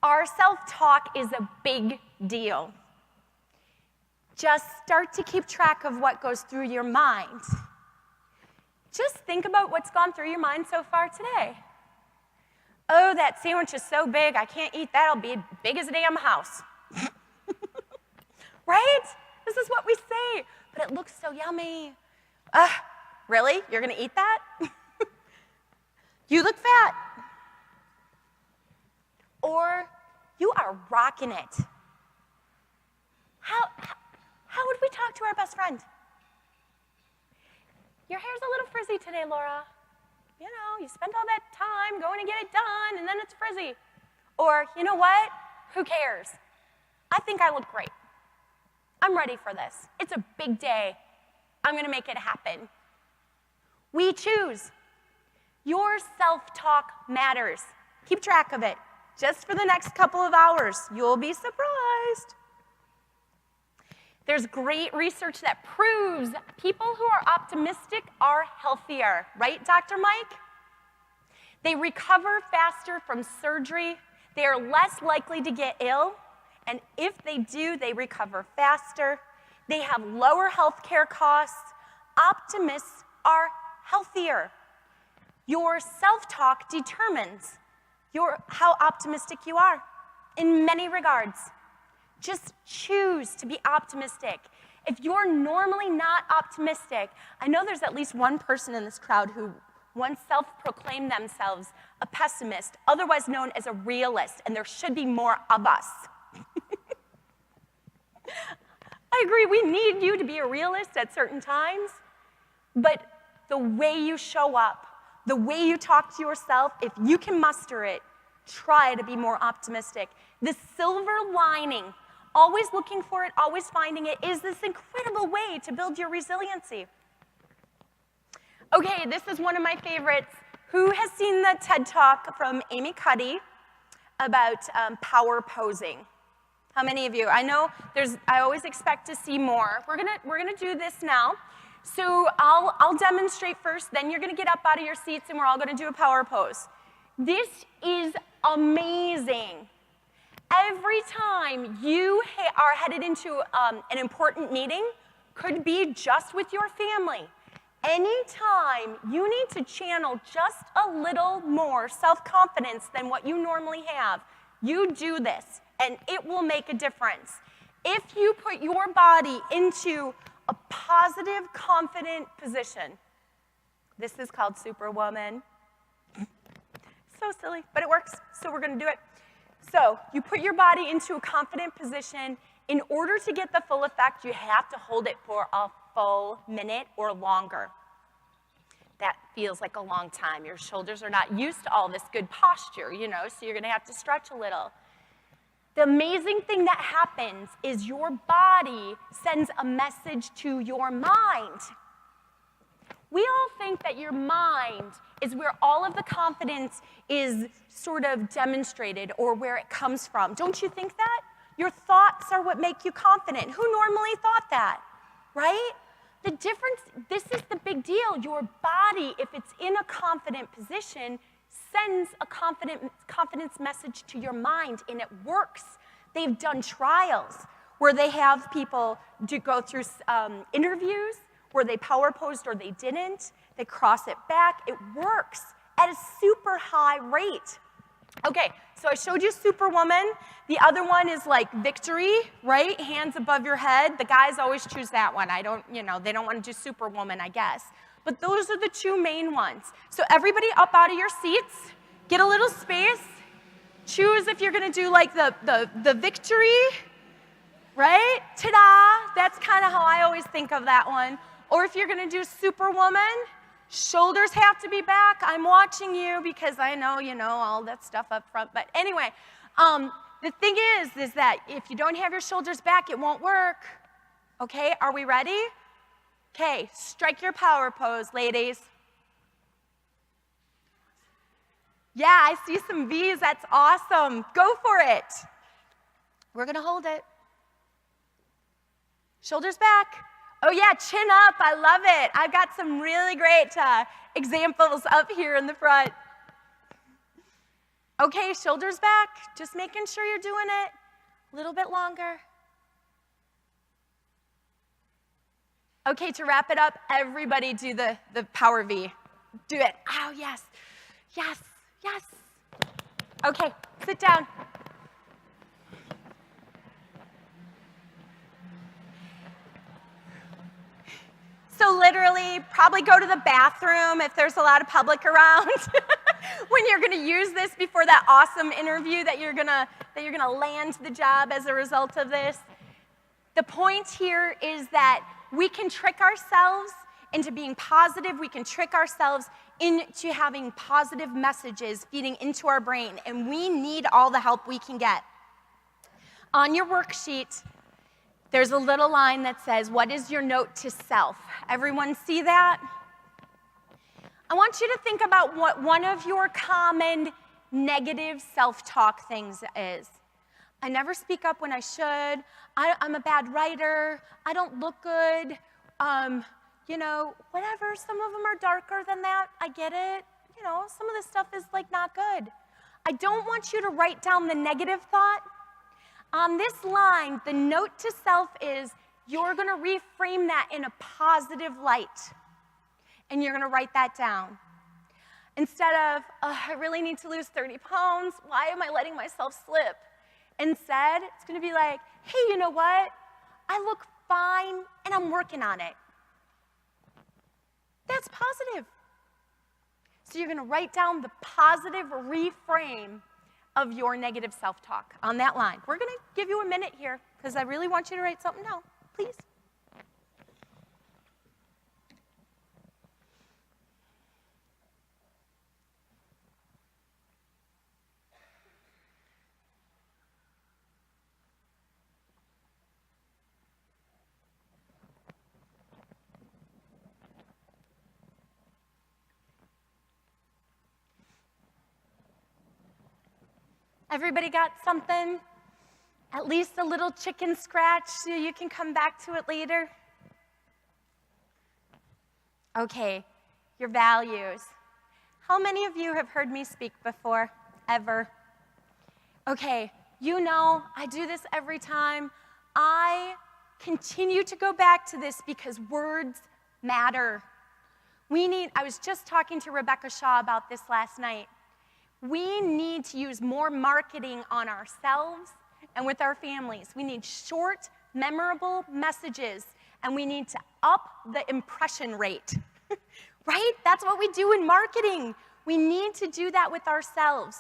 Our self-talk is a big deal. Just start to keep track of what goes through your mind. Just think about what's gone through your mind so far today. Oh, that sandwich is so big, I can't eat that. It'll be big as a damn house. Right? This is what we say, but it looks so yummy. Really? You're gonna eat that? You look fat. Or you are rocking it. How would we talk to our best friend? Your hair's a little frizzy today, Laura. You know, you spend all that time going to get it done, and then it's frizzy. Or, you know what? Who cares? I think I look great. I'm ready for this. It's a big day. I'm going to make it happen. We choose. Your self-talk matters. Keep track of it. Just for the next couple of hours, you'll be surprised. There's great research that proves people who are optimistic are healthier, right, Dr. Mike? They recover faster from surgery. They are less likely to get ill. And if they do, they recover faster. They have lower healthcare costs. Optimists are healthier. Your self-talk determines how optimistic you are in many regards. Just choose to be optimistic. If you're normally not optimistic, I know there's at least one person in this crowd who once self-proclaimed themselves a pessimist, otherwise known as a realist, and there should be more of us. I agree, we need you to be a realist at certain times, but the way you show up, the way you talk to yourself, if you can muster it, try to be more optimistic. The silver lining, always looking for it, always finding it, is this incredible way to build your resiliency. Okay, this is one of my favorites. Who has seen the TED Talk from Amy Cuddy about power posing? How many of you? I know I always expect to see more. We're gonna do this now. So I'll demonstrate first, then you're gonna get up out of your seats and we're all gonna do a power pose. This is amazing. Every time you are headed into an important meeting, could be just with your family, anytime you need to channel just a little more self-confidence than what you normally have, you do this, and it will make a difference. If you put your body into a positive, confident position, this is called Superwoman. So silly, but it works, so we're gonna do it. So you put your body into a confident position. In order to get the full effect, you have to hold it for a full minute or longer. That feels like a long time. Your shoulders are not used to all this good posture, so you're gonna have to stretch a little. The amazing thing that happens is your body sends a message to your mind. We all think that your mind is where all of the confidence is sort of demonstrated or where it comes from. Don't you think that? Your thoughts are what make you confident. Who normally thought that, right? The difference, this is the big deal. Your body, if it's in a confident position, sends a confidence message to your mind, and it works. They've done trials where they have people go through interviews where they power posed or they didn't. They cross it back. It works at a super high rate. Okay, so I showed you Superwoman. The other one is like victory, right? Hands above your head. The guys always choose that one. They don't want to do Superwoman, I guess. But those are the two main ones. So everybody up out of your seats, get a little space. Choose if you're gonna do like the victory, right? Ta-da, that's kind of how I always think of that one. Or if you're gonna do Superwoman, shoulders have to be back. I'm watching you because I know all that stuff up front. But anyway, the thing is that if you don't have your shoulders back, it won't work. Okay, are we ready? Okay, strike your power pose, ladies. Yeah, I see some V's. That's awesome. Go for it. We're gonna hold it. Shoulders back. Oh yeah, chin up. I love it. I've got some really great examples up here in the front. Okay, shoulders back. Just making sure you're doing it a little bit longer. Okay, to wrap it up, everybody do the power V. Do it. Oh, yes. Yes. Yes. Okay, sit down. So literally, probably go to the bathroom if there's a lot of public around when you're gonna use this before that awesome interview that you're gonna land the job as a result of this. The point here is that we can trick ourselves into being positive. We can trick ourselves into having positive messages feeding into our brain, and we need all the help we can get. On your worksheet, there's a little line that says, what is your note to self? Everyone see that? I want you to think about what one of your common negative self-talk things is. I never speak up when I should. I'm a bad writer. I don't look good. You know, whatever. Some of them are darker than that. I get it. You know, some of this stuff is like not good. I don't want you to write down the negative thought. On this line, the note to self is you're going to reframe that in a positive light. And you're going to write that down. Instead of, I really need to lose 30 pounds. Why am I letting myself slip? Instead, it's going to be like, hey, you know what? I look fine, and I'm working on it. That's positive. So you're going to write down the positive reframe of your negative self-talk on that line. We're going to give you a minute here because I really want you to write something down. Please. Everybody got something? At least a little chicken scratch so you can come back to it later? Okay, your values. How many of you have heard me speak before, ever? Okay, you know I do this every time. I continue to go back to this because words matter. I was just talking to Rebecca Shaw about this last night. We need to use more marketing on ourselves and with our families. We need short, memorable messages, and we need to up the impression rate, right? That's what we do in marketing. We need to do that with ourselves.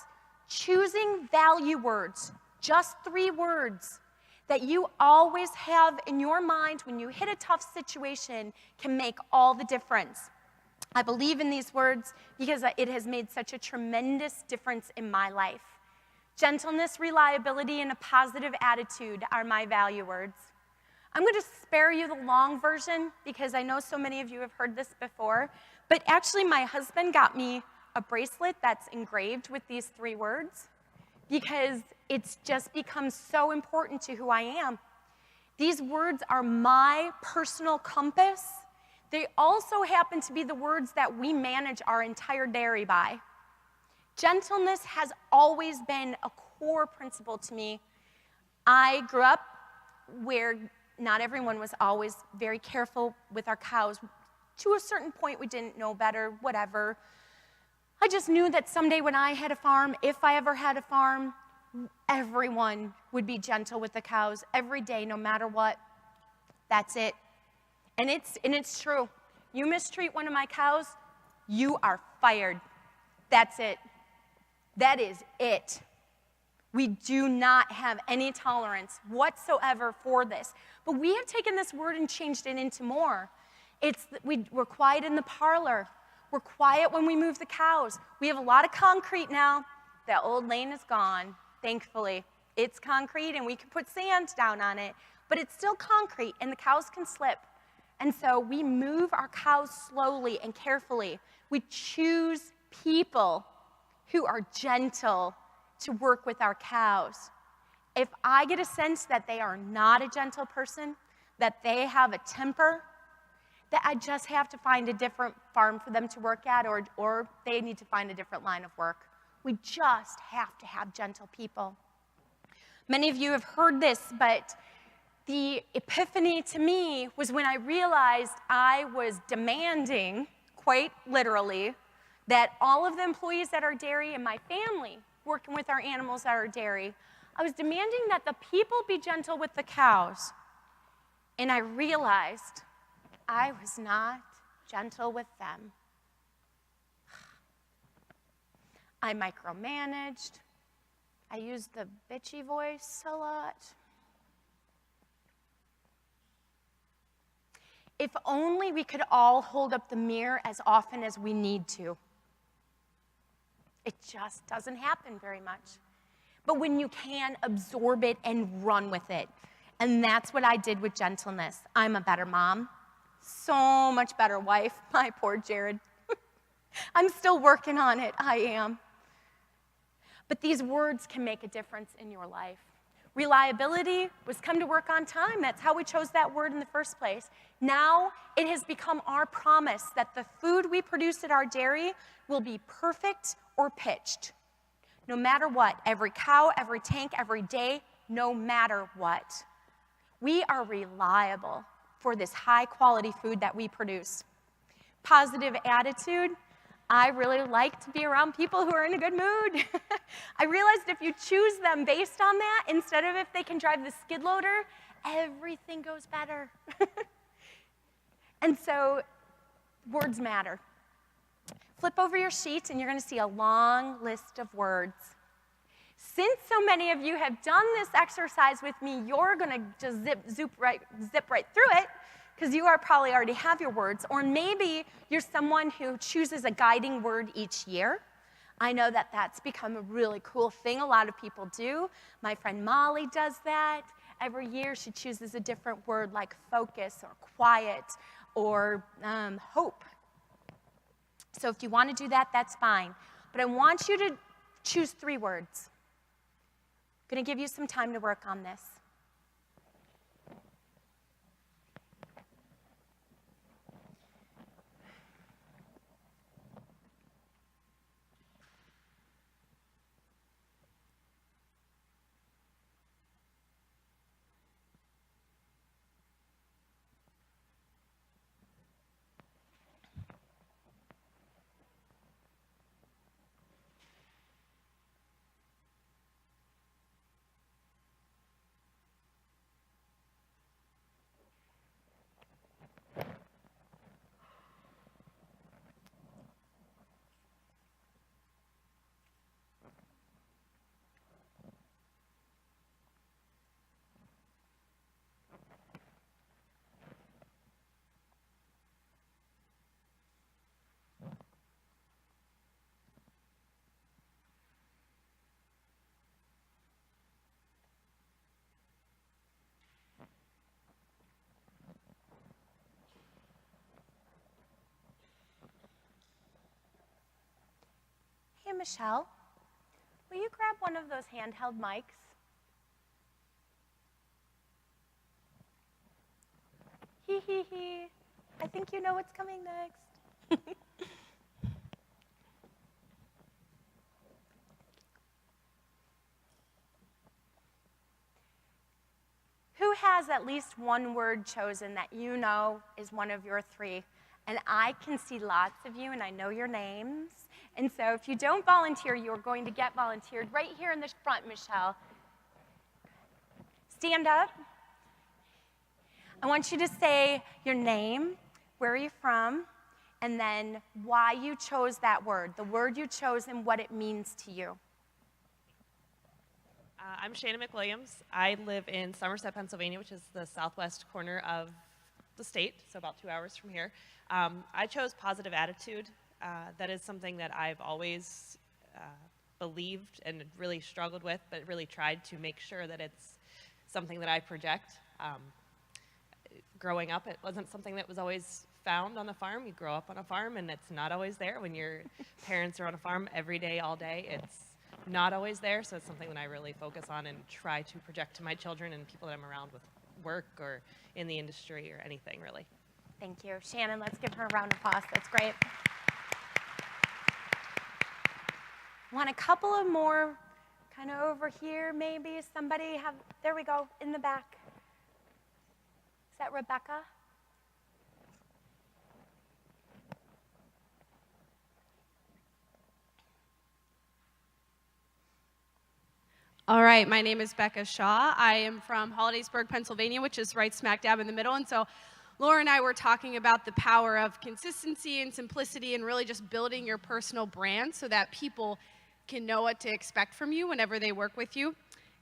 Choosing value words, just 3 words that you always have in your mind when you hit a tough situation can make all the difference. I believe in these words because it has made such a tremendous difference in my life. Gentleness, reliability, and a positive attitude are my value words. I'm going to spare you the long version because I know so many of you have heard this before, but actually my husband got me a bracelet that's engraved with these 3 words because it's just become so important to who I am. These words are my personal compass. They also happen to be the words that we manage our entire dairy by. Gentleness has always been a core principle to me. I grew up where not everyone was always very careful with our cows. To a certain point, we didn't know better, whatever. I just knew that someday when I had a farm, if I ever had a farm, everyone would be gentle with the cows every day, no matter what. That's it. And it's true. You mistreat one of my cows, you are fired. That's it. That is it. We do not have any tolerance whatsoever for this. But we have taken this word and changed it into more. We're quiet in the parlor. We're quiet when we move the cows. We have a lot of concrete now. That old lane is gone, thankfully. It's concrete and we can put sand down on it, but it's still concrete and the cows can slip. And so we move our cows slowly and carefully. We choose people who are gentle to work with our cows. If I get a sense that they are not a gentle person, that they have a temper, that I just have to find a different farm for them to work at, or they need to find a different line of work. We just have to have gentle people. Many of you have heard this, but the epiphany to me was when I realized I was demanding, quite literally, that all of the employees at our dairy and my family working with our animals at our dairy, I was demanding that the people be gentle with the cows. And I realized I was not gentle with them. I micromanaged. I used the bitchy voice a lot. If only we could all hold up the mirror as often as we need to. It just doesn't happen very much. But when you can, absorb it and run with it. And that's what I did with gentleness. I'm a better mom, so much better wife, my poor Jared. I'm still working on it, I am. But these words can make a difference in your life. Reliability was come to work on time. That's how we chose that word in the first place. Now it has become our promise that the food we produce at our dairy will be perfect or pitched. No matter what, every cow, every tank, every day, no matter what. We are reliable for this high quality food that we produce. Positive attitude. I really like to be around people who are in a good mood. I realized if you choose them based on that, instead of if they can drive the skid loader, everything goes better. And so, words matter. Flip over your sheet and you're going to see a long list of words. Since so many of you have done this exercise with me, you're going to just zip right through it, because you probably already have your words, or maybe you're someone who chooses a guiding word each year. I know that that's become a really cool thing a lot of people do. My friend Molly does that. Every year she chooses a different word like focus or quiet or hope. So if you want to do that, that's fine. But I want you to choose 3 words. I'm going to give you some time to work on this. Hey, Michelle, will you grab one of those handheld mics? Hee hee hee. I think you know what's coming next. Who has at least one word chosen that you know is one of your 3? And I can see lots of you, and I know your names. And so if you don't volunteer, you're going to get volunteered right here in the front, Michelle. Stand up. I want you to say your name, where are you from, and then why you chose that word, the word you chose and what it means to you. I'm Shannon McWilliams. I live in Somerset, Pennsylvania, which is the southwest corner of the state, so about 2 hours from here. I chose positive attitude. That is something that I've always believed and really struggled with, but really tried to make sure that it's something that I project. Growing up, it wasn't something that was always found on the farm. You grow up on a farm, and it's not always there. When your parents are on a farm every day, all day, it's not always there, so it's something that I really focus on and try to project to my children and people that I'm around with work or in the industry or anything, really. Thank you. Shannon, let's give her a round of applause. That's great. Want a couple of more kind of over here, maybe? Somebody have, there we go, in the back. Is that Rebecca? All right, my name is Becca Shaw. I am from Hollidaysburg, Pennsylvania, which is right smack dab in the middle. And so Laura and I were talking about the power of consistency and simplicity and really just building your personal brand so that people can know what to expect from you whenever they work with you.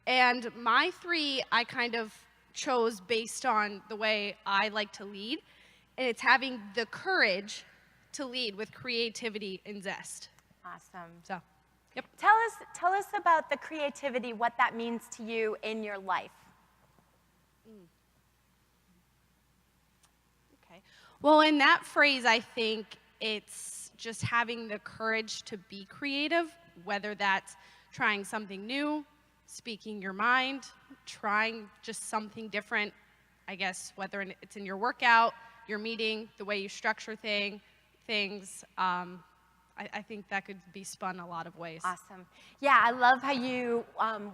And my 3, I kind of chose based on the way I like to lead. And it's having the courage to lead with creativity and zest. Awesome. So. Yep. Tell us about the creativity, what that means to you in your life. Okay. Well, in that phrase, I think it's just having the courage to be creative, whether that's trying something new, speaking your mind, trying just something different, I guess, whether it's in your workout, your meeting, the way you structure things. I think that could be spun a lot of ways. Awesome. Yeah, I love how you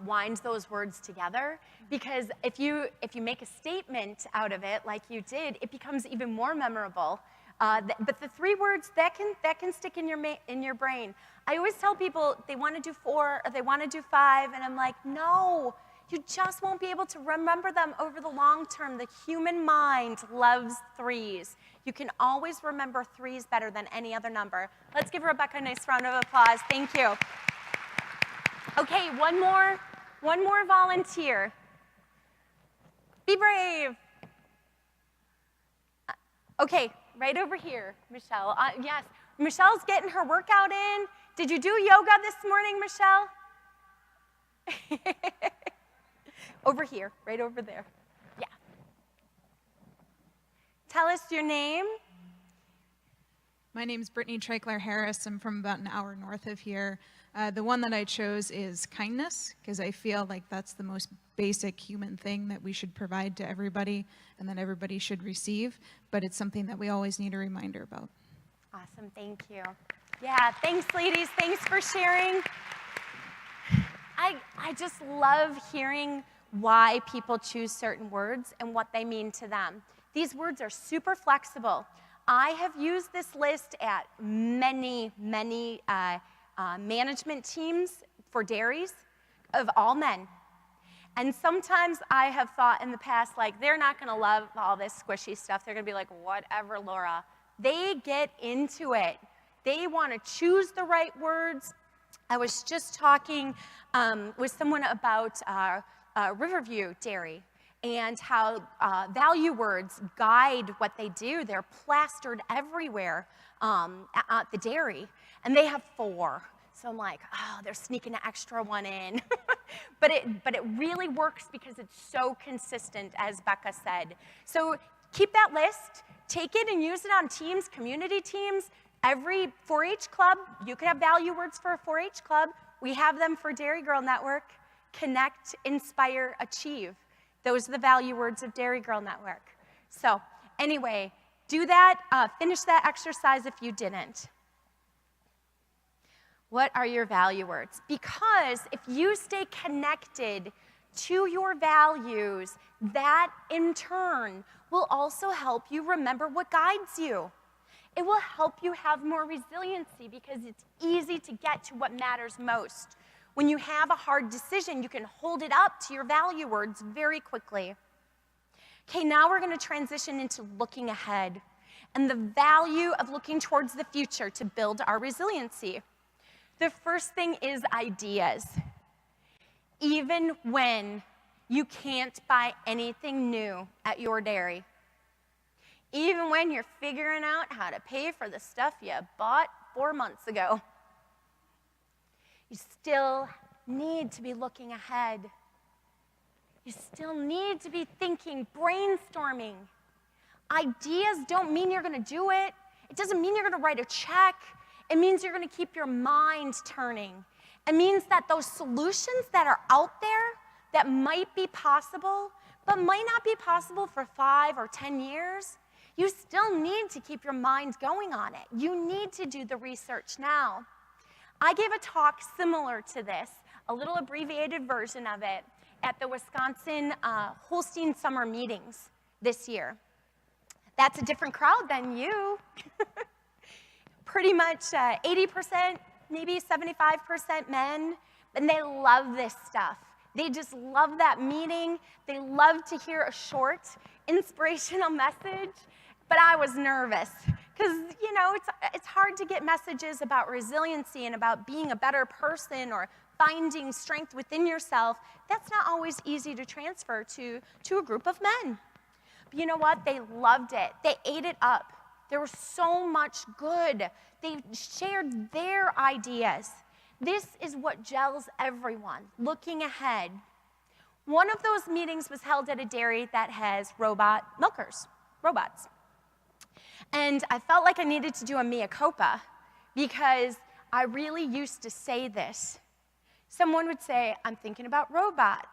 wind those words together, because if you make a statement out of it like you did, it becomes even more memorable. But the 3 words that can stick in your brain. I always tell people they want to do 4 or they want to do 5, and I'm like, no, you just won't be able to remember them over the long term. The human mind loves 3s. You can always remember 3s better than any other number. Let's give Rebecca a nice round of applause. Thank you. Okay, one more volunteer. Be brave. Okay, right over here, Michelle. Yes, Michelle's getting her workout in. Did you do yoga this morning, Michelle? Over here, right over there. Yeah. Tell us your name. My name's Brittany Treichler-Harris. I'm from about an hour north of here. The one that I chose is kindness, because I feel like that's the most basic human thing that we should provide to everybody and that everybody should receive, but it's something that we always need a reminder about. Awesome, thank you. Yeah, thanks, ladies. Thanks for sharing. I just love hearing why people choose certain words and what they mean to them. These words are super flexible. I have used this list at many management teams for dairies of all men. And sometimes I have thought in the past, like, they're not going to love all this squishy stuff. They're going to be like, whatever, Laura. They get into it. They want to choose the right words. I was just talking with someone about Riverview Dairy and how value words guide what they do. They're plastered everywhere at the dairy, and they have 4. So I'm like, oh, they're sneaking an extra one in. but it really works because it's so consistent, as Becca said. So keep that list, take it and use it on teams, community teams. Every 4-H club, you could have value words for a 4-H club. We have them for Dairy Girl Network. Connect, inspire, achieve. Those are the value words of Dairy Girl Network. So anyway, do that, finish that exercise if you didn't. What are your value words? Because if you stay connected to your values, that in turn will also help you remember what guides you. It will help you have more resiliency because it's easy to get to what matters most. When you have a hard decision, you can hold it up to your value words very quickly. Okay, now we're going to transition into looking ahead and the value of looking towards the future to build our resiliency. The first thing is ideas. Even when you can't buy anything new at your dairy, even when you're figuring out how to pay for the stuff you bought 4 months ago, you still need to be looking ahead. You still need to be thinking, brainstorming. Ideas don't mean you're going to do it. It doesn't mean you're going to write a check. It means you're going to keep your mind turning. It means that those solutions that are out there that might be possible, but might not be possible for 5 or 10 years, you still need to keep your mind going on it. You need to do the research now. I gave a talk similar to this, a little abbreviated version of it, at the Wisconsin Holstein Summer Meetings this year. That's a different crowd than you. Pretty much 80%, maybe 75% men, and they love this stuff. They just love that meeting. They love to hear a short, inspirational message, but I was nervous because, you know, it's hard to get messages about resiliency and about being a better person or finding strength within yourself. That's not always easy to transfer to a group of men. But you know what? They loved it. They ate it up. There was so much good. They shared their ideas. This is what gels everyone, looking ahead. One of those meetings was held at a dairy that has robot milkers, robots. And I felt like I needed to do a mea culpa because I really used to say this. Someone would say, I'm thinking about robots.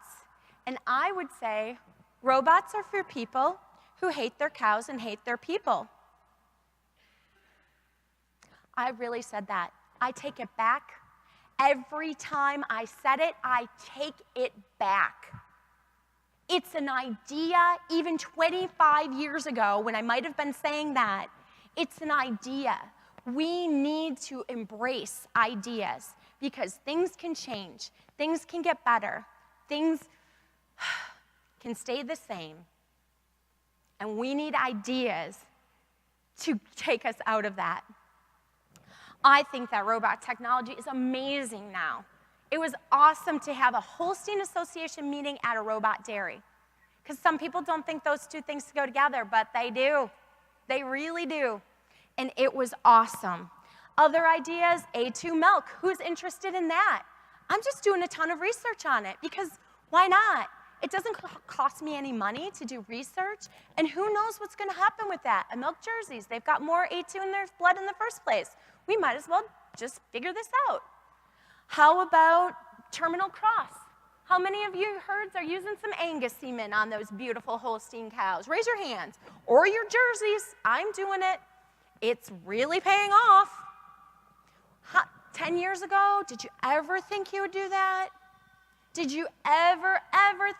And I would say, robots are for people who hate their cows and hate their people. I really said that. I take it back. Every time I said it, I take it back. It's an idea, even 25 years ago, when I might have been saying that, it's an idea. We need to embrace ideas because things can change, things can get better, things can stay the same. And we need ideas to take us out of that. I think that robot technology is amazing now. It was awesome to have a Holstein Association meeting at a robot dairy. Because some people don't think those two things go together, but they do. They really do. And it was awesome. Other ideas, A2 milk. Who's interested in that? I'm just doing a ton of research on it because why not? It doesn't cost me any money to do research, and who knows what's going to happen with that? And milk jerseys, they've got more A2 in their blood in the first place. We might as well just figure this out. How about terminal cross? How many of you herds are using some Angus semen on those beautiful Holstein cows? Raise your hands. Or your jerseys. I'm doing it. It's really paying off. 10 years ago, did you ever think you would do that? Did you ever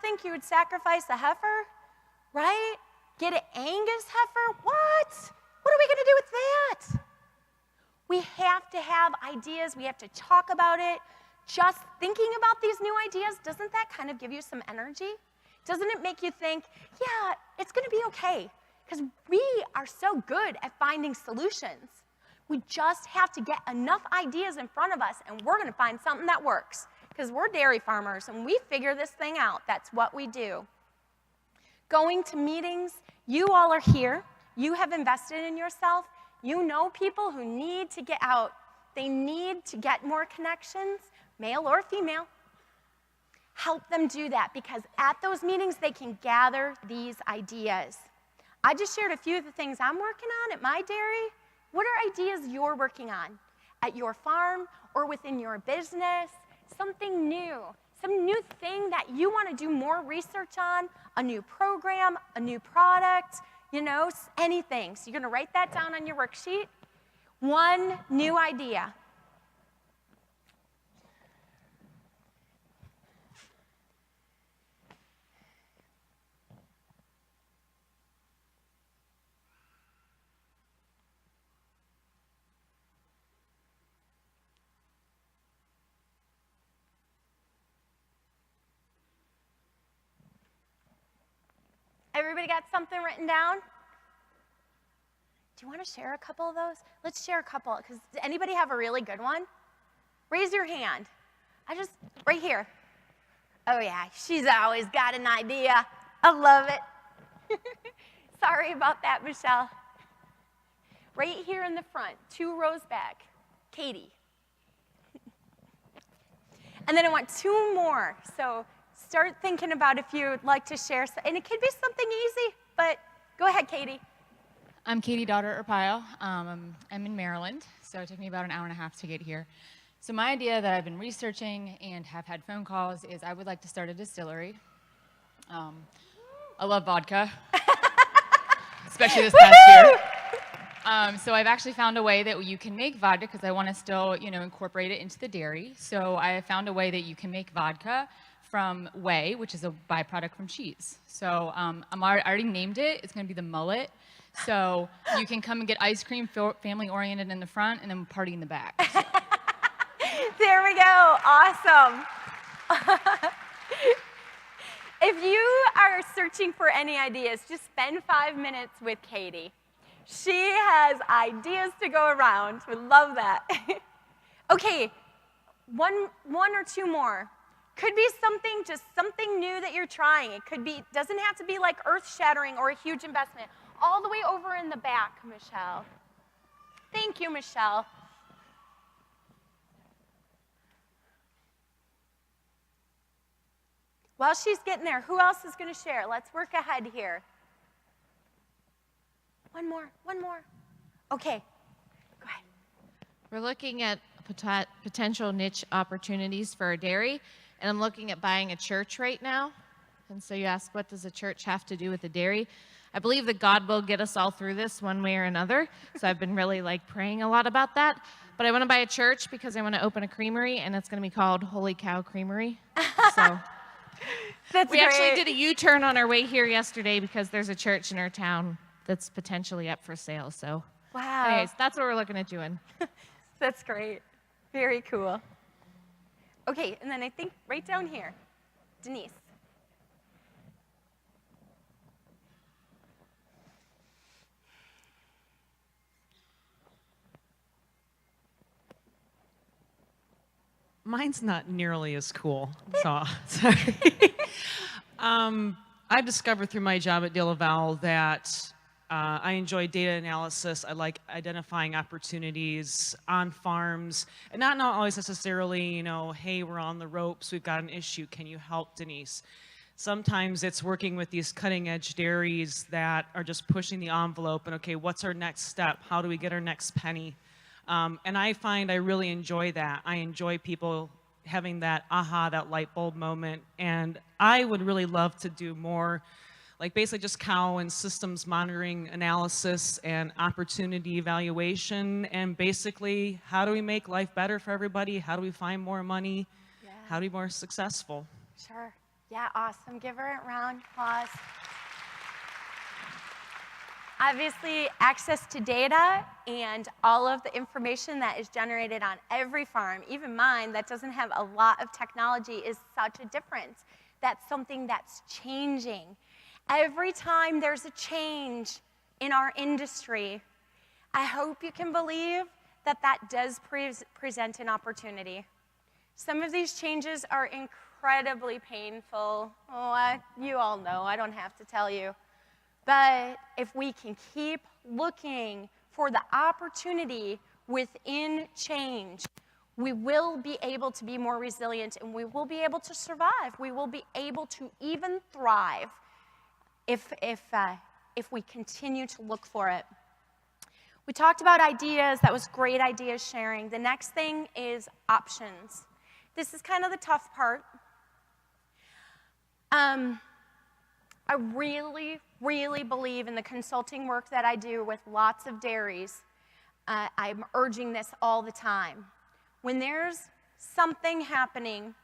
think you would sacrifice a heifer? Right? Get an Angus heifer? What? What are we going to do with that? We have to have ideas. We have to talk about it. Just thinking about these new ideas, doesn't that kind of give you some energy? Doesn't it make you think, yeah, it's going to be okay? Because we are so good at finding solutions. We just have to get enough ideas in front of us, and we're going to find something that works. Because we're dairy farmers, and we figure this thing out. That's what we do. Going to meetings, you all are here. You have invested in yourself. You know people who need to get out. They need to get more connections, male or female. Help them do that, because at those meetings, they can gather these ideas. I just shared a few of the things I'm working on at my dairy. What are ideas you're working on at your farm or within your business? Something new, some new thing that you want to do more research on, a new program, a new product, you know, anything. So you're going to write that down on your worksheet. One new idea. Everybody got something written down? Do you want to share a couple of those? Let's share a couple. Does anybody have a really good one? Raise your hand. Right here. Oh yeah, she's always got an idea. I love it. Sorry about that, Michelle. Right here in the front, 2 rows back, Katie. And then I want 2 more. So start thinking about if you'd like to share. And it could be something easy, but go ahead, Katie. I'm Katie, daughter Arpaio. I'm in Maryland, so it took me about an hour and a half to get here. So my idea that I've been researching and have had phone calls is I would like to start a distillery. I love vodka, especially this past year. So I've actually found a way that you can make vodka because I want to still, incorporate it into the dairy. So I have found a way that you can make vodka from whey, which is a byproduct from cheese. So I already named it. It's going to be the mullet. So you can come and get ice cream, family-oriented in the front, and then party in the back. There we go. Awesome. If you are searching for any ideas, just spend 5 minutes with Katie. She has ideas to go around. We love that. Okay, one or 2 more. Could be just something new that you're trying. It doesn't have to be like earth-shattering or a huge investment. All the way over in the back, Michelle. Thank you, Michelle. While she's getting there, who else is going to share? Let's work ahead here. One more. Okay, go ahead. We're looking at potential niche opportunities for a dairy, and I'm looking at buying a church right now. And so you ask, what does a church have to do with a dairy? I believe that God will get us all through this one way or another. So I've been really praying a lot about that. But I want to buy a church because I want to open a creamery, and it's going to be called Holy Cow Creamery. So we actually did a U-turn on our way here yesterday because there's a church in our town that's potentially up for sale. So wow. Anyways, that's what we're looking at doing. That's great. Very cool. Okay, and then I think right down here, Denise. Mine's not nearly as cool. So, sorry. I've discovered through my job at De La Valle that I enjoy data analysis. I like identifying opportunities on farms, and not always necessarily, you know, hey, we're on the ropes, we've got an issue, can you help, Denise? Sometimes it's working with these cutting-edge dairies that are just pushing the envelope and, okay, what's our next step? How do we get our next penny? And I find I really enjoy that. I enjoy people having that aha, that light bulb moment. And I would really love to do more, like basically just cow and systems monitoring analysis and opportunity evaluation. And basically, how do we make life better for everybody? How do we find more money? Yeah. How to be more successful? Sure. Yeah, awesome. Give her a round of applause. Obviously, access to data and all of the information that is generated on every farm, even mine that doesn't have a lot of technology, is such a difference. That's something that's changing. Every time there's a change in our industry, I hope you can believe that that does present an opportunity. Some of these changes are incredibly painful. Oh, you all know, I don't have to tell you. But if we can keep looking for the opportunity within change, we will be able to be more resilient, and we will be able to survive. We will be able to even thrive if we continue to look for it. We talked about ideas. That was great ideas sharing. The next thing is options. This is kind of the tough part. I really, really believe in the consulting work that I do with lots of dairies. I'm urging this all the time. When there's something happening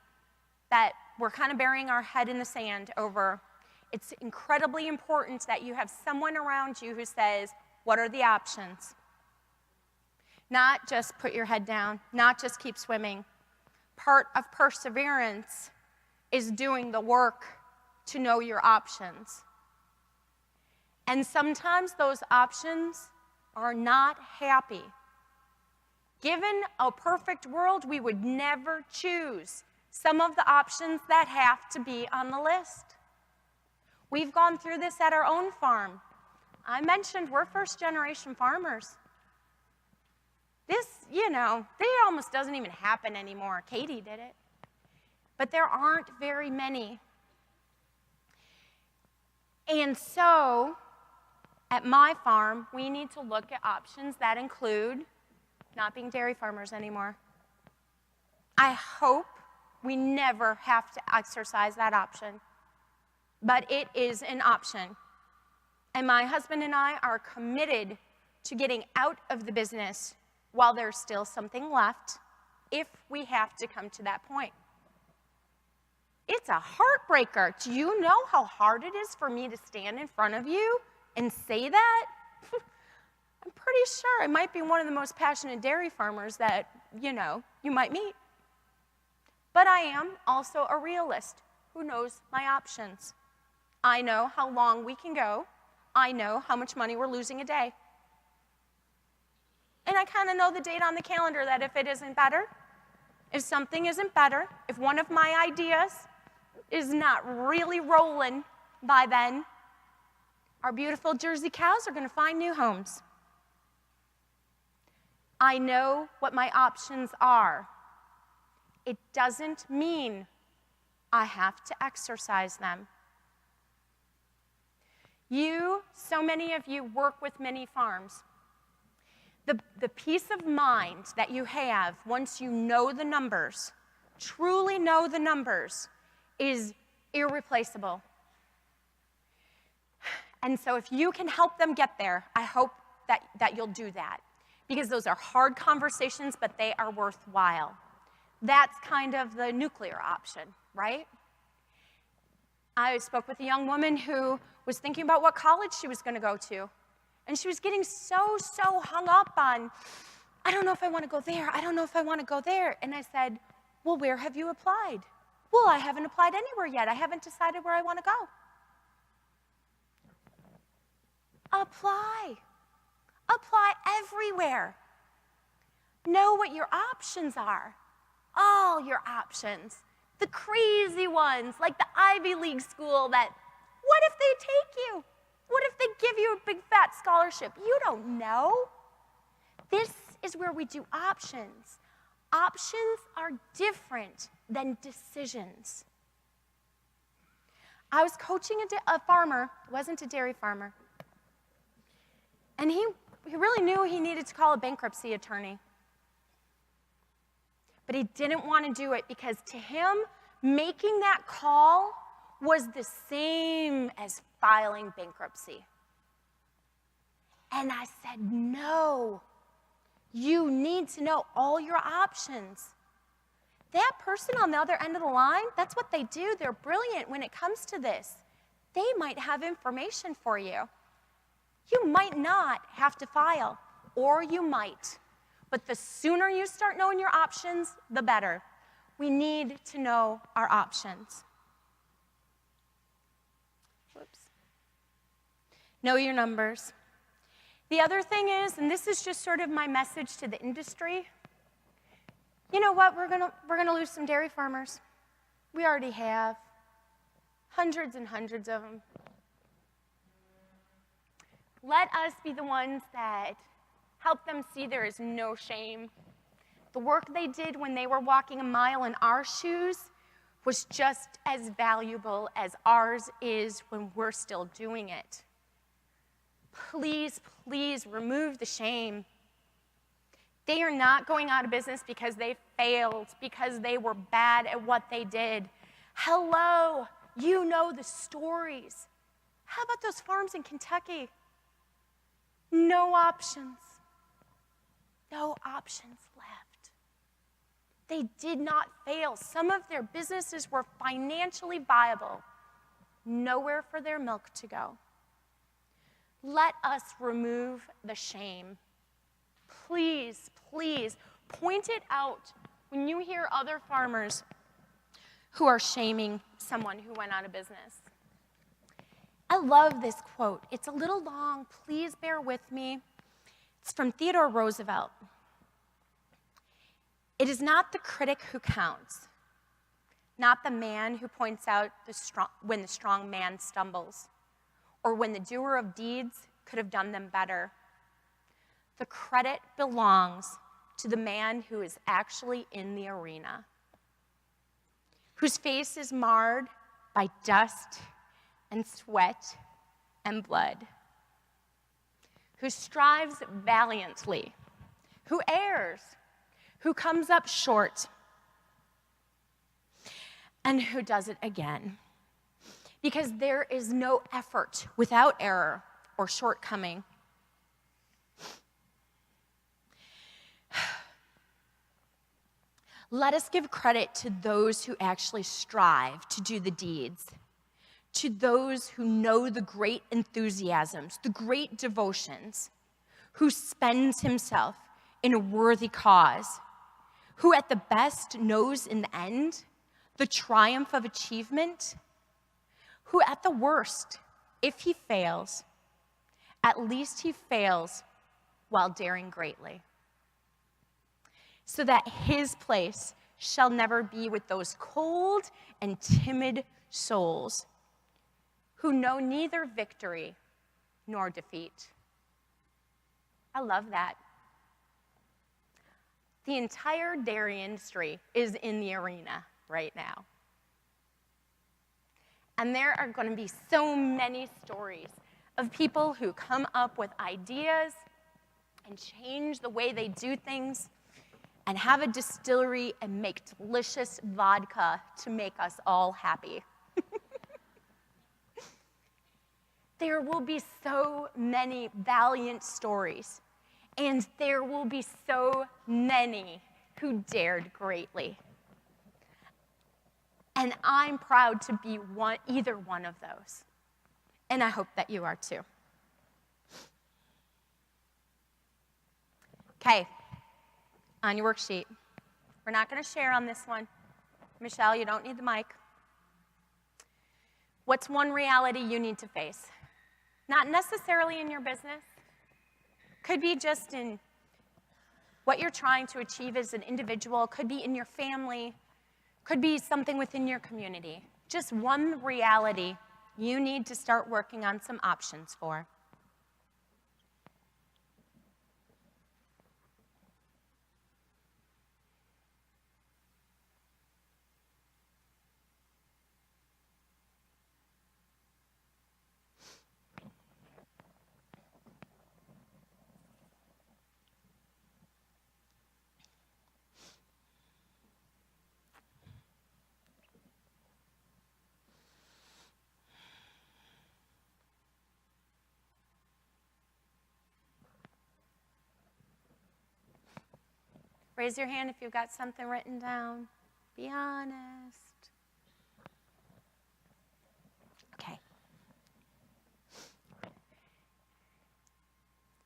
that we're kind of burying our head in the sand over, it's incredibly important that you have someone around you who says, what are the options? Not just put your head down, not just keep swimming. Part of perseverance is doing the work to know your options. And sometimes those options are not happy. Given a perfect world, we would never choose some of the options that have to be on the list. We've gone through this at our own farm. I mentioned we're first-generation farmers. This, you know, it almost doesn't even happen anymore. Katie did it. But there aren't very many. And so, at my farm, we need to look at options that include not being dairy farmers anymore. I hope we never have to exercise that option, but it is an option. And my husband and I are committed to getting out of the business while there's still something left, if we have to come to that point. It's a heartbreaker. Do you know how hard it is for me to stand in front of you and say that? I'm pretty sure I might be one of the most passionate dairy farmers that, you know, you might meet. But I am also a realist who knows my options. I know how long we can go. I know how much money we're losing a day. And I kind of know the date on the calendar that if it isn't better, if something isn't better, if one of my ideas is not really rolling by then, our beautiful Jersey cows are going to find new homes. I know what my options are. It doesn't mean I have to exercise them. So many of you work with many farms. The peace of mind that you have once you know the numbers, truly know the numbers, is irreplaceable. And so if you can help them get there, I hope that you'll do that. Because those are hard conversations, but they are worthwhile. That's kind of the nuclear option, right? I spoke with a young woman who was thinking about what college she was going to go to. And she was getting so hung up on, I don't know if I want to go there. I don't know if I want to go there. And I said, well, where have you applied? Well, I haven't applied anywhere yet. I haven't decided where I want to go. Apply. Apply everywhere. Know what your options are. All your options. The crazy ones, like the Ivy League school that, what if they take you? What if they give you a big fat scholarship? You don't know. This is where we do options. Options are different than decisions. I was coaching a farmer, it wasn't a dairy farmer, and he really knew he needed to call a bankruptcy attorney. But he didn't want to do it because to him, making that call was the same as filing bankruptcy. And I said, no, you need to know all your options. That person on the other end of the line, that's what they do. They're brilliant when it comes to this. They might have information for you. You might not have to file, or you might. But the sooner you start knowing your options, the better. We need to know our options. Whoops. Know your numbers. The other thing is, and this is just sort of my message to the industry, you know what, we're gonna lose some dairy farmers. We already have. Hundreds and hundreds of them. Let us be the ones that help them see there is no shame. The work they did when they were walking a mile in our shoes was just as valuable as ours is when we're still doing it. Please, please remove the shame. They are not going out of business because they failed, because they were bad at what they did. Hello, you know the stories. How about those farms in Kentucky? No options. No options left. They did not fail. Some of their businesses were financially viable. Nowhere for their milk to go. Let us remove the shame. Please, please, point it out when you hear other farmers who are shaming someone who went out of business. I love this quote. It's a little long. Please bear with me. It's from Theodore Roosevelt. It is not the critic who counts, not the man who points out when the strong man stumbles, or when the doer of deeds could have done them better. The credit belongs to the man who is actually in the arena, whose face is marred by dust and sweat and blood, who strives valiantly, who errs, who comes up short, and who does it again. Because there is no effort without error or shortcoming. Let us give credit to those who actually strive to do the deeds, to those who know the great enthusiasms, the great devotions, who spends himself in a worthy cause, who at the best knows in the end the triumph of achievement, who at the worst, if he fails, at least he fails while daring greatly, so that his place shall never be with those cold and timid souls who know neither victory nor defeat. I love that. The entire dairy industry is in the arena right now. And there are going to be so many stories of people who come up with ideas, and change the way they do things and have a distillery and make delicious vodka to make us all happy. There will be so many valiant stories, and there will be so many who dared greatly. And I'm proud to be either one of those. And I hope that you are too. Okay, on your worksheet. We're not going to share on this one. Michelle, you don't need the mic. What's one reality you need to face? Not necessarily in your business. Could be just in what you're trying to achieve as an individual. Could be in your family. Could be something within your community. Just one reality you need to start working on some options for. Raise your hand if you've got something written down. Be honest. Okay.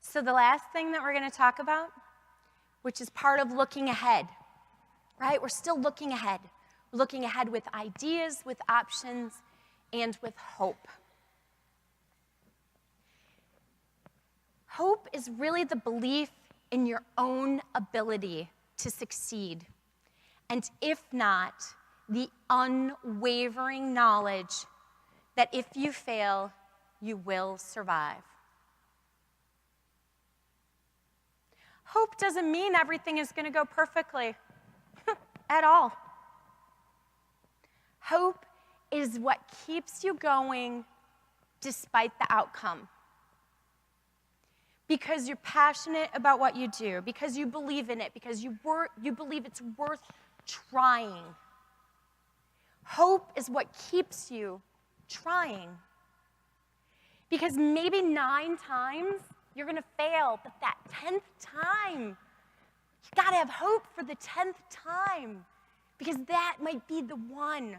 So the last thing that we're going to talk about, which is part of looking ahead, right? We're still looking ahead. We're looking ahead with ideas, with options, and with hope. Hope is really the belief in your own ability to succeed. And if not, the unwavering knowledge that if you fail, you will survive. Hope doesn't mean everything is going to go perfectly at all. Hope is what keeps you going despite the outcome. Because you're passionate about what you do, because you believe in it, because you believe it's worth trying. Hope is what keeps you trying. Because maybe 9 times you're going to fail, but that 10th time, you got to have hope for the 10th time. Because that might be the one.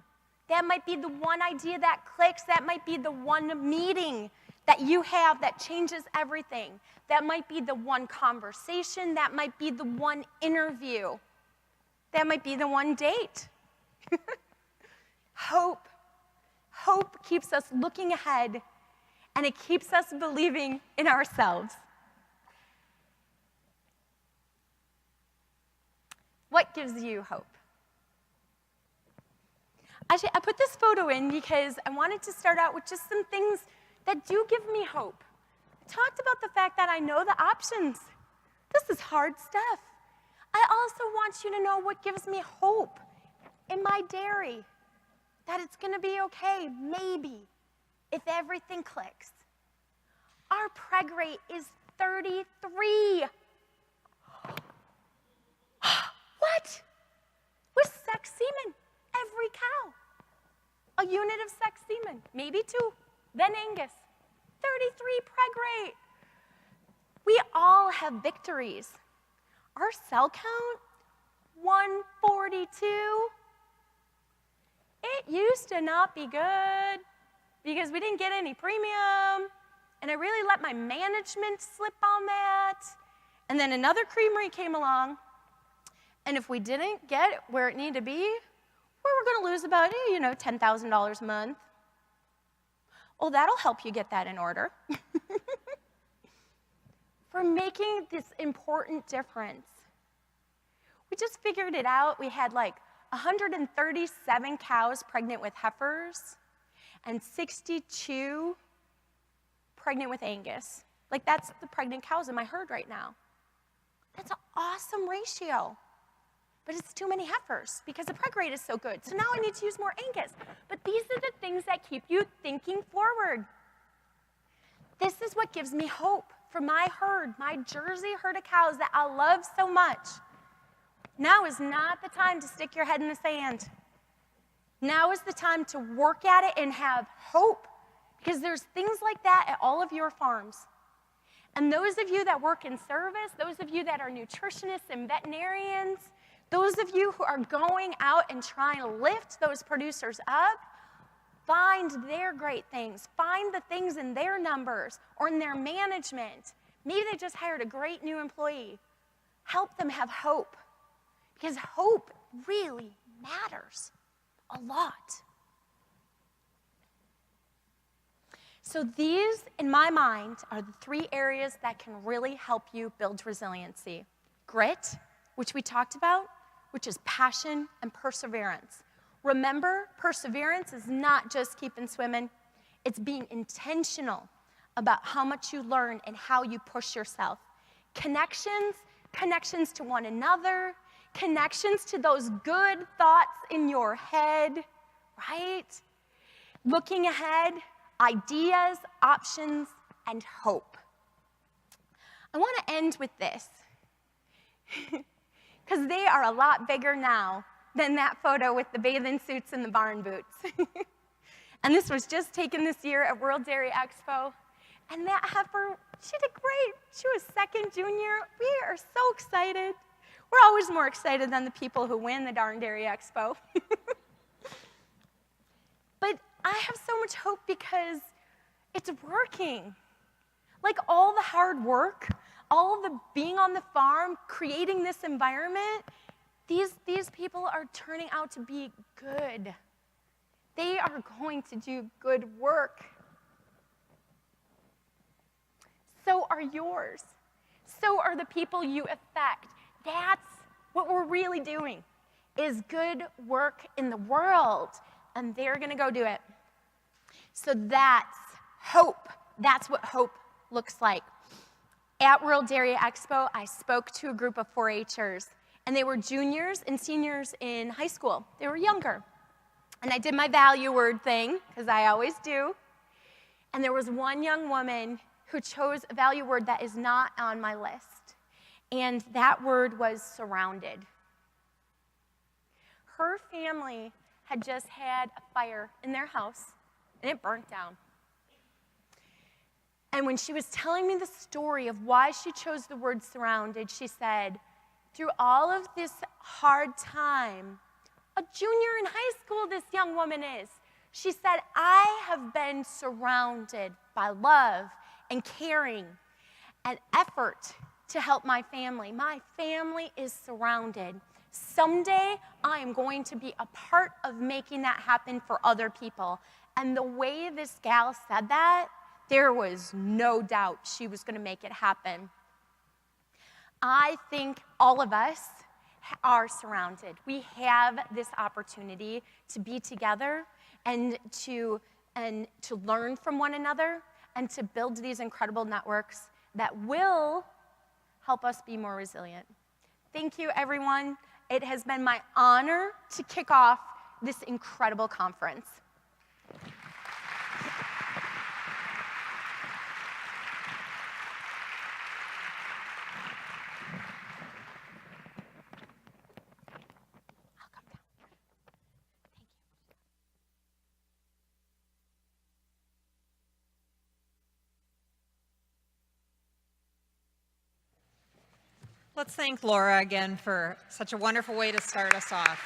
That might be the one idea that clicks. That might be the one meeting that you have that changes everything. That might be the one conversation. That might be the one interview. That might be the one date. Hope. Hope keeps us looking ahead, and it keeps us believing in ourselves. What gives you hope? Actually, I put this photo in because I wanted to start out with just some things that do give me hope. I talked about the fact that I know the options. This is hard stuff. I also want you to know what gives me hope in my dairy, that it's going to be okay, maybe, if everything clicks. Our preg rate is 33. What? With sex semen, every cow. A unit of sex semen, maybe 2. Then Angus, 33 preg rate. We all have victories. Our cell count, 142. It used to not be good because we didn't get any premium, and I really let my management slip on that. And then another creamery came along, and if we didn't get it where it needed to be, we were going to lose about, $10,000 a month. Well, that'll help you get that in order. For making this important difference. We just figured it out. We had like 137 cows pregnant with heifers and 62 pregnant with Angus. Like, that's the pregnant cows in my herd right now. That's an awesome ratio. But it's too many heifers because the preg rate is so good. So now I need to use more Angus. But these are the things that keep you thinking forward. This is what gives me hope for my herd, my Jersey herd of cows that I love so much. Now is not the time to stick your head in the sand. Now is the time to work at it and have hope, because there's things like that at all of your farms. And those of you that work in service, those of you that are nutritionists and veterinarians, those of you who are going out and trying to lift those producers up, find their great things. Find the things in their numbers or in their management. Maybe they just hired a great new employee. Help them have hope, because hope really matters a lot. So these, in my mind, are the 3 areas that can really help you build resiliency. Grit, which we talked about, which is passion and perseverance. Remember, perseverance is not just keeping swimming. It's being intentional about how much you learn and how you push yourself. Connections to one another, connections to those good thoughts in your head, right? Looking ahead, ideas, options, and hope. I want to end with this, because they are a lot bigger now than that photo with the bathing suits and the barn boots. And this was just taken this year at World Dairy Expo. And that heifer, she did great. She was 2nd junior. We are so excited. We're always more excited than the people who win the darn Dairy Expo. But I have so much hope because it's working. Like all the hard work, all the being on the farm, creating this environment, these people are turning out to be good. They are going to do good work. So are yours. So are the people you affect. That's what we're really doing, is good work in the world. And they're going to go do it. So that's hope. That's what hope looks like. At World Dairy Expo, I spoke to a group of 4-H'ers, and they were juniors and seniors in high school. They were younger. And I did my value word thing, because I always do. And there was one young woman who chose a value word that is not on my list. And that word was surrounded. Her family had just had a fire in their house, and it burnt down. And when she was telling me the story of why she chose the word surrounded, she said, through all of this hard time, a junior in high school this young woman is, she said, I have been surrounded by love and caring and effort to help my family. My family is surrounded. Someday, I am going to be a part of making that happen for other people. And the way this gal said that, there was no doubt she was going to make it happen. I think all of us are surrounded. We have this opportunity to be together and to learn from one another and to build these incredible networks that will help us be more resilient. Thank you, everyone. It has been my honor to kick off this incredible conference. Let's thank Laura again for such a wonderful way to start us off.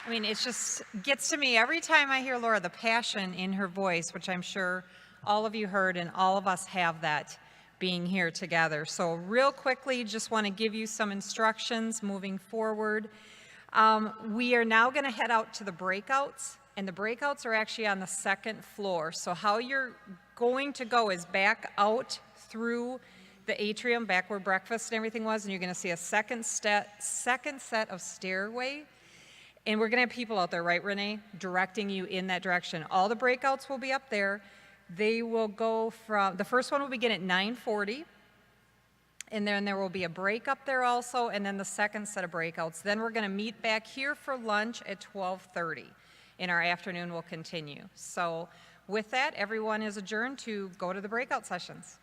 I mean, it just gets to me every time I hear Laura, the passion in her voice, which I'm sure all of you heard, and all of us have that being here together. So real quickly, just want to give you some instructions moving forward. We are now going to head out to the breakouts, and the breakouts are actually on the 2nd floor. So how you're going to go is back out through the atrium, back where breakfast and everything was, and you're going to see a second set of stairway. And we're going to have people out there, right, Renee, directing you in that direction. All the breakouts will be up there. They will go from, the first one will begin at 9:40, and then there will be a break up there also, and then the second set of breakouts. Then we're going to meet back here for lunch at 12:30, and our afternoon will continue. So With that, everyone is adjourned to go to the breakout sessions.